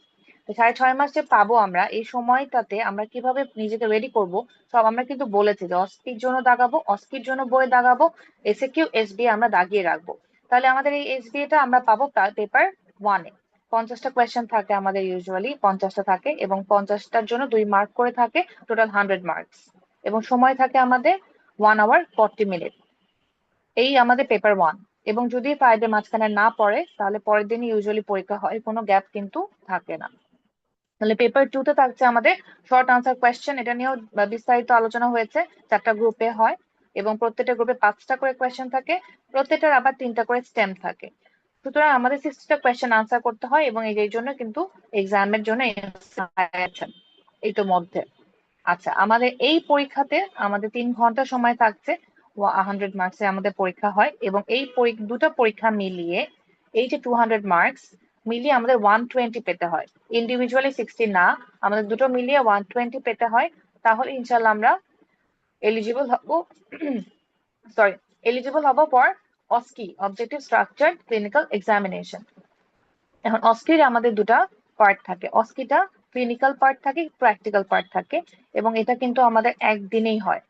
তো 6.5 মাস যে পাবো আমরা, এই সময়টাতে আমরা কিভাবে নিজেকে রেডি করব সব আমরা কিন্তু বলেছি, যে অস্কির জন্য দাগাবো, অস্কির জন্য বই দাগাবো, এসএকিউ এসবিএ আমরা দাগিয়ে রাখবো। তাহলে আমাদের এই এসবিএটা আমরা পাবো পেপার 1-এ। 50টা কোয়েশ্চেন থাকে আমাদের, ইউজুয়ালি 50টা থাকে, এবং 50টার জন্য 2 মার্ক করে থাকে, টোটাল 100 মার্কস। এবং সময় থাকে আমাদের 1 আওয়ার 40 মিনিট। এই আমাদের পেপার 1। এবং যদি ফ্রাইডে মাঝখানে না পড়ে তাহলে পরের দিনই ইউজুয়ালি পরীক্ষা হয়, কোনো গ্যাপ কিন্তু থাকে না। তাহলে পেপার 2-তে থাকছে আমাদের শর্ট আনসার কোয়েশ্চেন, এটা নিয়েও বিস্তারিত আলোচনা হয়েছে। 4টা গ্রুপে হয় এবং প্রত্যেকটা গ্রুপে 5টা করে কোয়েশ্চেন থাকে, প্রত্যেকটার আবার 3টা করে স্টেম থাকে। সুতরাং আমাদের 60টা কোয়েশ্চেন আনসার করতে হয়, এবং এই জন্য কিন্তু এক্সামের জন্য এই তো মধ্যে। আচ্ছা, আমাদের এই পরীক্ষাতে আমাদের 3 ঘন্টা সময় থাকছে। 100 মার্কসে আমাদের পরীক্ষা হয়, এবং এই দুটো পরীক্ষা মিলিয়ে এই যে 200 মার্কস মিলিয়ে আমাদের 120 পেতে হয়। ইন্ডিভিজুয়ালি 60 না, আমাদের দুটো মিলিয়ে 120 পেতে হয়। তাহলে ইনশাল্লাহ আমরা এলিজিবল হব সরি এলিজিবল হব for OSCE, objective structure clinical examination. এখন অস্কির আমাদের দুটা পার্ট থাকে, অস্কিটা ক্লিনিক্যাল পার্ট থাকে, প্র্যাকটিক্যাল পার্ট থাকে, এবং এটা কিন্তু আমাদের একদিনেই হয়।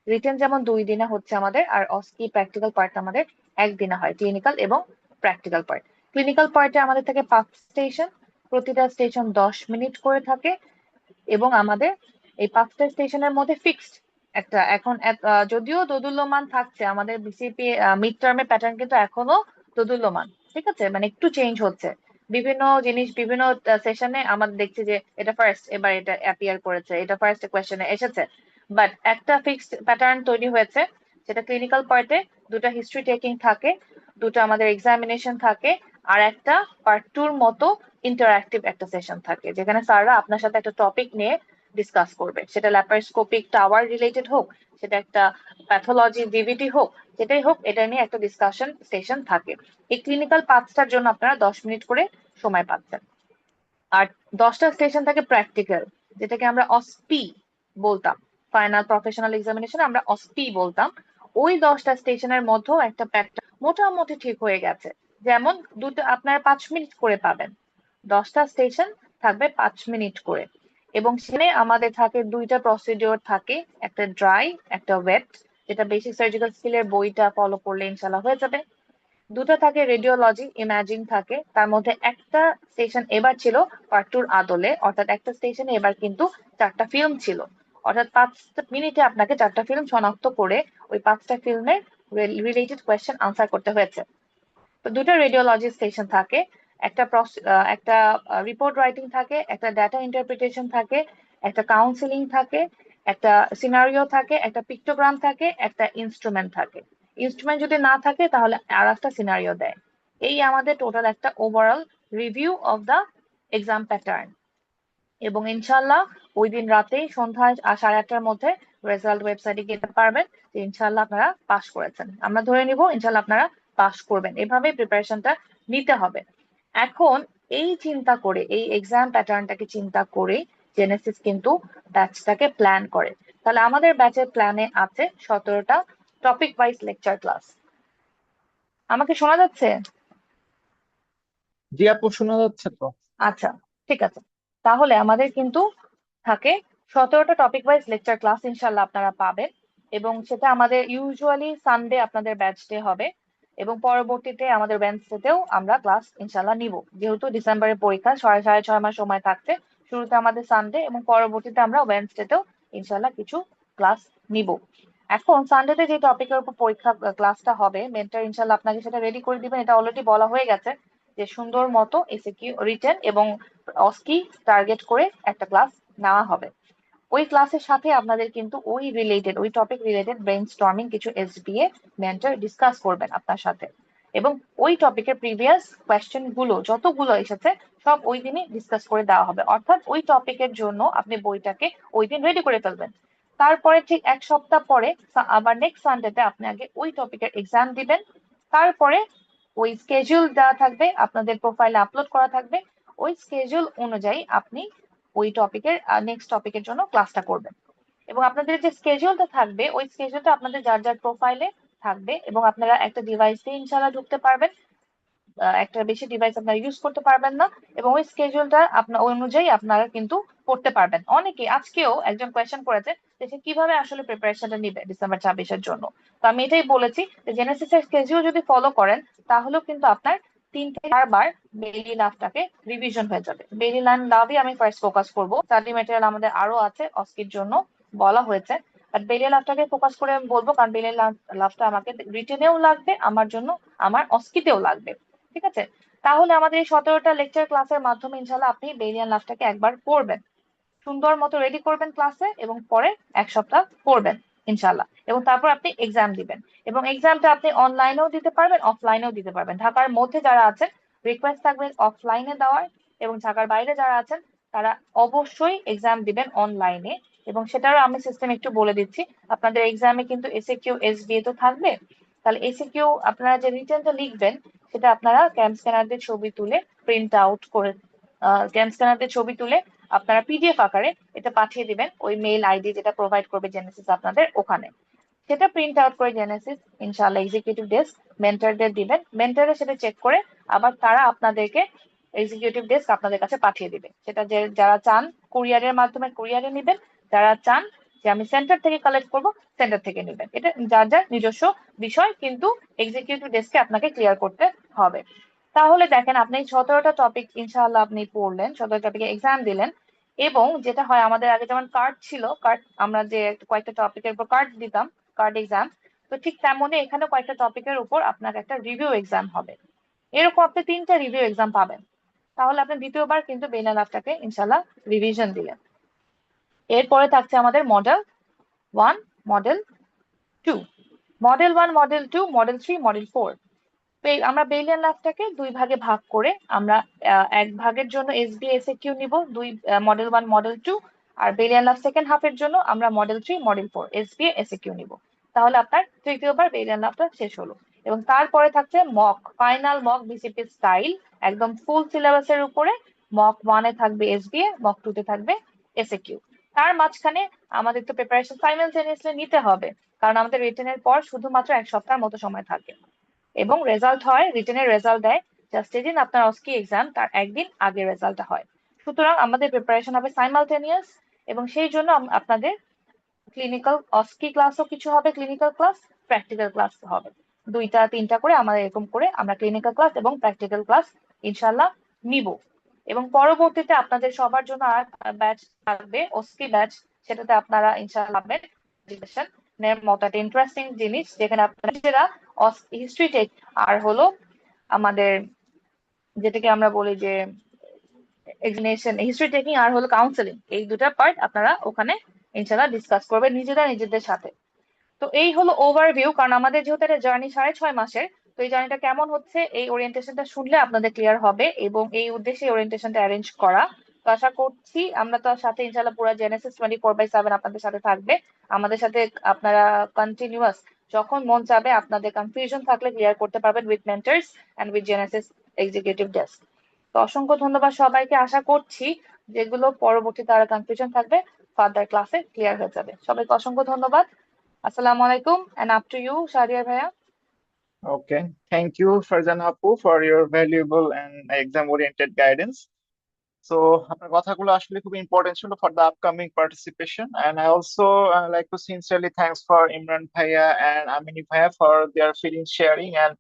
রিটেন যেমন 2 দিনে হচ্ছে আমাদের, আর অস্কি প্র্যাকটিক্যাল পার্ট আমাদের একদিনে হয়, ক্লিনিক্যাল এবং প্র্যাকটিক্যাল পার্ট। ক্লিনিক্যাল পার্টে আমাদের থাকে 5 স্টেশন, প্রতিটা স্টেশন 10 মিনিট করে থাকে, এবং আমাদের এই 5টা স্টেশনের মধ্যে ফিক্সড একটা এখন যদিও দোদুল্যমান থাকছে আমাদের বিসিপি মিড টার্মের প্যাটার্ন, কিন্তু এখনো দোদুল্যমান। ঠিক আছে, মানে একটু চেঞ্জ হচ্ছে বিভিন্ন জিনিস বিভিন্ন সেশনে। আমাদের দেখছি যে এটা ফার্স্ট, এবার এটা অ্যাপিয়ার করেছে, এটা ফার্স্ট কোয়েশ্চেনে এসেছে, বাট একটা ফিক্সড প্যাটার্ন তৈরি হয়েছে। সেটা ক্লিনিক্যাল পার্টে দুটো হিস্ট্রি টেকিং থাকে, দুটো আমাদের এক্সামিনেশন থাকে, আর একটা পার্ট টুর মতো ইন্টারঅ্যাক্টিভ একটা সেশন থাকে, যেখানে স্যাররা আপনার সাথে একটা টপিক নিয়ে ডিসকাস করবে। সেটা ল্যাপারোস্কোপিক টাওয়ার রিলেটেড হোক, সেটা একটা প্যাথোলজি ডিভিটি হোক, যেটাই হোক, এটা নিয়ে একটা ডিসকাশন সেশন থাকে। এই ক্লিনিক্যাল পাঁচটার জন্য আপনারা 10 মিনিট করে সময় পাচ্ছেন। আর 10টা সেশন থাকে প্র্যাকটিক্যাল, যেটাকে আমরা অসপি বলতাম। ফাইনাল প্রফেশনাল এক্সামিনেশন আমরা অসপি বলতাম। ওই 10টা স্টেশনের মধ্যেও একটা প্যাটার্ন মোটামুটি ঠিক হয়ে গেছে। যেমন দুটো আপনারা 5 মিনিট করে পাবেন, 10টা স্টেশন থাকবে 5 মিনিট করে। এবং সেখানে আমাদের থাকে দুইটা প্রসিডিওর থাকে, একটা ড্রাই একটা ওয়েট, যেটা বেসিক সার্জিক্যাল স্কিলের বইটা ফলো করলে ইনশাল্লাহ হয়ে যাবে। দুটো থাকে রেডিওলজি ইমেজিং থাকে, তার মধ্যে একটা স্টেশন এবার ছিল পার্ট টুর আদলে, অর্থাৎ একটা স্টেশনে এবার কিন্তু 4টা ফিল্ম ছিল, অর্থাৎ 5 মিনিটে আপনাকে 4টা ফিল্ম শনাক্ত করে ওই 5টা ফিল্মের রিলেটেড কোয়েশ্চেন আনসার করতে হয়েছে। তো দুটো রেডিওলজি স্টেশন থাকে, একটা রিপোর্ট রাইটিং থাকে, একটা ডাটা ইন্টারপ্রিটেশন থাকে, একটা কাউন্সিলিং থাকে, একটা সিনারিও থাকে, একটা পিক্টোগ্রাম থাকে, একটা ইনস্ট্রুমেন্ট থাকে। ইনস্ট্রুমেন্ট যদি না থাকে তাহলে আর একটা সিনারিও দেয়। এই আমাদের টোটাল একটা overall review of the exam pattern. এবং ইনশাল্লাহ ওই দিন রাতেই সন্ধ্যায় 8:30টার মধ্যে রেজাল্ট ওয়েবসাইটে যেতে পারবেন যে ইনশাল্লাহ আপনারা পাস করেছেন। আমরা ধরে নিব ইনশাল্লাহ আপনারা পাস করবেন, এভাবে প্রিপারেশনটা নিতে হবে। এখন এই চিন্তা করে, এই এক্সাম প্যাটার্নটাকে চিন্তা করে জেনেসিস কিন্তু ব্যাচটাকে প্ল্যান করে। তাহলে আমাদের ব্যাচের প্ল্যানে আছে 17টা টপিক ওয়াইজ লেকচার ক্লাস। আমাকে শোনা যাচ্ছে? জি আপু, শোনা যাচ্ছে তো। আচ্ছা, ঠিক আছে। তাহলে আমাদের কিন্তু থাকে 17টা টপিক ওয়াইজ লেকচার ক্লাস ইনশাল্লাহ আপনারা পাবেন। এবং সেটা আমাদের ইউজুয়ালি সানডে আপনাদের ব্যাচ ডে হবে, এবং পরবর্তীতে আমাদের ওয়েডনেসডেতেও আমরা ক্লাস ইনশাল্লাহ নিব। যেহেতু ডিসেম্বরের পরীক্ষা, সাড়ে ছয় মাস সময় থাকছে, শুরুতে আমাদের সানডে এবং পরবর্তীতে আমরা ওয়েডনেসডেতেও ইনশাল্লাহ কিছু ক্লাস নিব। এখন সানডেতে যে টপিকের উপর পরীক্ষা ক্লাসটা হবে, মেন্টর ইনশাল্লাহ আপনাকে সেটা রেডি করে দিবেন, এটা অলরেডি বলা হয়ে গেছে যে সুন্দর মতো এসিকিউ রিটেন এবং অস্কি টার্গেট করে একটা ক্লাস নেওয়া হবে। ওই ক্লাসের সাথে আপনাদের কিন্তু ওই টপিক রিলেটেড ব্রেইন স্টর্মিং কিছু এসবিএ মেন্টর ডিসকাস করবেন আপনার সাথে। এবং ওই টপিকের প্রিভিয়াস কোয়েশ্চেন গুলো যতগুলো এসেছে সব ওই দিনই ডিসকাস করে দেওয়া হবে, অর্থাৎ ওই টপিকের জন্য আপনি বইটাকে ওই দিন রেডি করে ফেলবেন। তারপরে ঠিক 1 সপ্তাহ পরে আবার নেক্সট সানডেতে আপনি আগে ওই টপিকের এক্সাম দিবেন। তারপরে ওই স্কেডিউল দেওয়া থাকবে, আপনাদের প্রোফাইলে আপলোড করা থাকবে, ওই স্কেডিউল অনুযায়ী আপনি ওই টপিকের নেক্সট টপিকের জন্য ক্লাসটা করবেন। এবং আপনাদের যে স্কেডিউলটা থাকবে ওই স্কেডিউলটা আপনাদের যার যার প্রোফাইলে থাকবে, এবং আপনারা একটা ডিভাইসে ইনশাল্লাহ ঢুকতে পারবেন, একটা বেশি ডিভাইস আপনারা ইউজ করতে পারবেন না। এবং ওই স্কেডিউলটা আপনার ওই অনুযায়ী আপনারা কিন্তু পড়তে পারবেন। অনেকে আজকেও একজন কোয়েশ্চেন করেছে যে সে কিভাবে আসলে প্রিপারেশনটা নিবে ডিসেম্বর 26-এর জন্য। তো আমি এটাই বলেছি যে জেনেসিসের স্কেডিউল যদি ফলো করেন তাহলেও কিন্তু আপনার 3 থেকে 4 বার বেইলি লাভটাকে রিভিশন হয়ে যাবে। বেইলি লাভই আমি ফার্স্ট ফোকাস করবো, স্টাডি ম্যাটেরিয়াল আমাদের আরো আছে অস্কির জন্য বলা হয়েছে, বাট বেইলি লাভটাকে ফোকাস করে আমি বলবো, কারণ বেইলি লাভটা আমাকে রিটেনেও লাগবে আমার জন্য, আমার অস্কিতেও লাগবে। ঠিক আছে, তাহলে আমাদের এই 17টা লেকচার ক্লাসের মাধ্যমে ইনশাল্লাহ আপনি বেইলিয়ান লাভটাকে একবার পড়বেন, সুন্দর মতো রেডি করবেন ক্লাসে, এবং পরে 1 সপ্তাহ পড়বেন ইনশাল্লাহ। এবং তারপর আপনি এক্সাম দিবেন, এবং এক্সামটা আপনি অনলাইনেও দিতে পারবেন অফলাইনেও দিতে পারবেন। ঢাকার মধ্যে যারা আছেন রিকোয়েস্ট থাকবে অফলাইনে দেওয়ার, এবং ঢাকার বাইরে যারা আছেন তারা অবশ্যই এক্সাম দিবেন অনলাইনে। এবং সেটারও আমি সিস্টেম একটু বলে দিচ্ছি। আপনাদের এক্সামে কিন্তু এসএকিউ এসবিএ তো থাকবে, তাহলে এসিকিউ আপনারা যে রিটেনটা লিখবেন সেটা আপনারা ক্যাম স্ক্যানারদের ছবি তুলে প্রিন্ট আউট করে, ক্যাম স্ক্যানারদের ছবি তুলে আপনারা পিডিএফ আকারে এটা পাঠিয়ে দিবেন ওই মেইল আইডি যেটা প্রোভাইড করবে জেনেসিস আপনাদের ওখানে। সেটা প্রিন্ট আউট করে জেনেসিস ইনশাআল্লাহ এক্সিকিউটিভ ডেস্ক মেন্টরদের দিবেন, মেন্টরে সেটা চেক করে আবার তারা আপনাদেরকে এক্সিকিউটিভ ডেস্ক আপনাদের কাছে পাঠিয়ে দিবে। সেটা যে যারা চান কুরিয়ারের মাধ্যমে কুরিয়ারে নেবেন, যারা চান যে আমি সেন্টার থেকে কালেক্ট করব সেন্টার থেকে নেবেন। এটা যার যার নিজস্ব বিষয়, কিন্তু এক্সিকিউটিভ ডেস্কে আপনাকে ক্লিয়ার করতে হবে। তাহলে দেখেন আপনি 17টা টপিক ইনশাআল্লাহ আপনি পড়লেন, 17 টপিকে এক্সাম দিলেন। এবং যেটা হয় আমাদের আগে যেমন কার্ড ছিল, কার্ড আমরা যে কয়েকটা টপিকের উপর কার্ড দিতাম, কার্ড এক্সাম, তো ঠিক তেমনই এখানে কয়েকটা টপিকের উপর আপনার একটা রিভিউ এক্সাম হবে। এরকম আপনি 3টা রিভিউ এক্সাম পাবেন। তাহলে আপনি দ্বিতীয়বার কিন্তু বেইনা লাভটাকে ইনশাল্লাহ রিভিশন দিলেন। এরপরে থাকছে আমাদের model 1, model 2, model 1, model 2, model 3, model 4। আমরা বেইলিয়ান লাভটাকে 2 ভাগে ভাগ করে আমরা এক ভাগের জন্য এসবি এসএকিউ নিব, মডেল 1, মডেল 2, আর বেইলিয়ান লাভ সেকেন্ড হাফের জন্য আমরা মডেল 3, মডেল 4 এসবি এসএকিউ নিব। তাহলে আপনার তৃতীয়বার বেইলিয়ান লাভটা শেষ হলো। এবং তারপরে থাকছে mock, final mock BCP style, একদম ফুল সিলেবাসের উপরে। মক 1 এ থাকবে এসবিএ, মক 2 তে থাকবে এসএকিউ। তার মাঝখানে আমাদের তো প্রিপারেশন সাইমালটেনিয়াসলি নিতে হবে, কারণ আমাদের রিটেনের পর শুধুমাত্র 1 সপ্তাহের মতো সময় থাকে এবং রেজাল্ট হয়, রিটেনের রেজাল্ট দেয় জাস্ট যেদিন আপনার অস্কি এক্সাম তার একদিন আগে রেজাল্টটা হয়। সুতরাং আমাদের প্রিপারেশন হবে সাইমালটেনিয়াস, এবং সেই জন্য আপনাদের ক্লিনিক্যাল অস্কি ক্লাসও কিছু হবে, ক্লিনিক্যাল ক্লাস, প্র্যাকটিক্যাল ক্লাস হবে, 2টা 3টা করে আমাদের এরকম করে আমরা ক্লিনিক্যাল ক্লাস এবং প্র্যাকটিক্যাল ক্লাস ইনশাল্লাহ নিব। এবং পরবর্তীতে আপনাদের সবার জন্য আর ব্যাচ থাকবে, অস্কি ব্যাচ, সেটাতে আপনারা ইনশাল্লাহ পাবেন মতো একটা ইন্টারেস্টিং জিনিস, যেখানে আপনারা নিজেরা হিস্ট্রি টেক আর হলো আমাদের যেটাকে আমরা বলি যে এক্সামিনেশন, হিস্ট্রি টেকিং আর হলো কাউন্সেলিং, এই দুটা পার্ট আপনারা ওখানে ইনশাল্লাহ ডিসকাস করবেন নিজেদের সাথে। তো এই হলো ওভারভিউ, কারণ আমাদের যেহেতু এটা জার্নি 6.5 মাসের, তো এই জার্নিটা কেমন হচ্ছে এই ওরিয়েন্টেশনটা শুনলে আপনাদের ক্লিয়ার হবে, এবং এই উদ্দেশ্যে ওরিয়েন্টেশনটা অ্যারেঞ্জ করা। তো আশা করছি আমরা তো সাথে ইনশাল্লাহ পুরো জেনেসিস 24/7 আপনাদের সাথে থাকবে। আমাদের সাথে আপনারা কন্টিনিউয়াস যখন মন চাবে আপনাদের কনফিউশন থাকলে ক্লিয়ার করতে পারবেন with mentors and with Genesis executive desk. তো অসংখ্য ধন্যবাদ সবাইকে, আশা করছি যেগুলো পরবর্তীতে আরো কনফিউশন থাকবে ফার্দার ক্লাসে ক্লিয়ার হয়ে যাবে। সবাইকে অসংখ্য ধন্যবাদ। Assalamu alaikum, and up to you, Shadia Bhaiya. Okay, thank you, Farzana Apu, for your valuable and exam-oriented guidance. So, আপনার কথাগুলো আসলে খুব ইম্পর্টেন্ট ছিল for the upcoming participation, and I also like to sincerely thanks for Imran Bhaiya and Amini Bhaiya for their feeling sharing and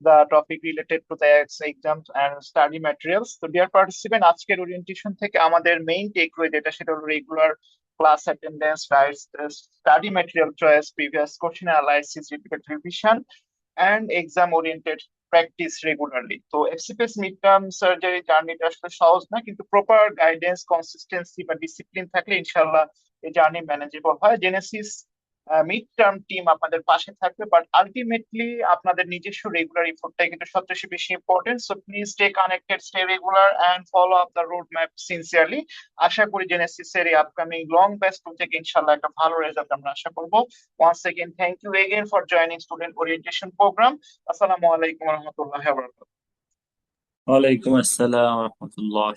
the topic related to the exams and study materials. So, dear participant, আজকের orientation থেকে আমাদের main takeaway যেটা সেটা হলো regular class attendance, rights, study material choice, previous question analysis, repeated revision, and exam oriented practice regularly. তো FCPS mid term surgery জার্নিটা আসলে সহজ না, কিন্তু প্রপার গাইডেন্স, কনসিস্টেন্সি বা ডিসিপ্লিন থাকলে ইনশাআল্লাহ এই জার্নি ম্যানেজেবল হয়। জেনেসিস মিড টার্ম টিম আপনাদের পাশে থাকবে, বাট আলটিমেটলি আপনাদের নিজস্ব রেগুলার এফোর্টটাই কিন্তু সবচেয়ে বেশি important. So please stay connected, stay regular and follow up the road map sincerely. আশা করি জেনেসিসের এই আপকামিং লং ব্যাচ থেকে ইনশাআল্লাহ একটা ভালো রেজাল্ট আমরা আশা করবো। Once again, thank you again for joining student orientation program. Assalamu alaikum warahmatullahi wabarakatuh. ওয়ালাইকুম আসসালাম রহমতুল্লাহ।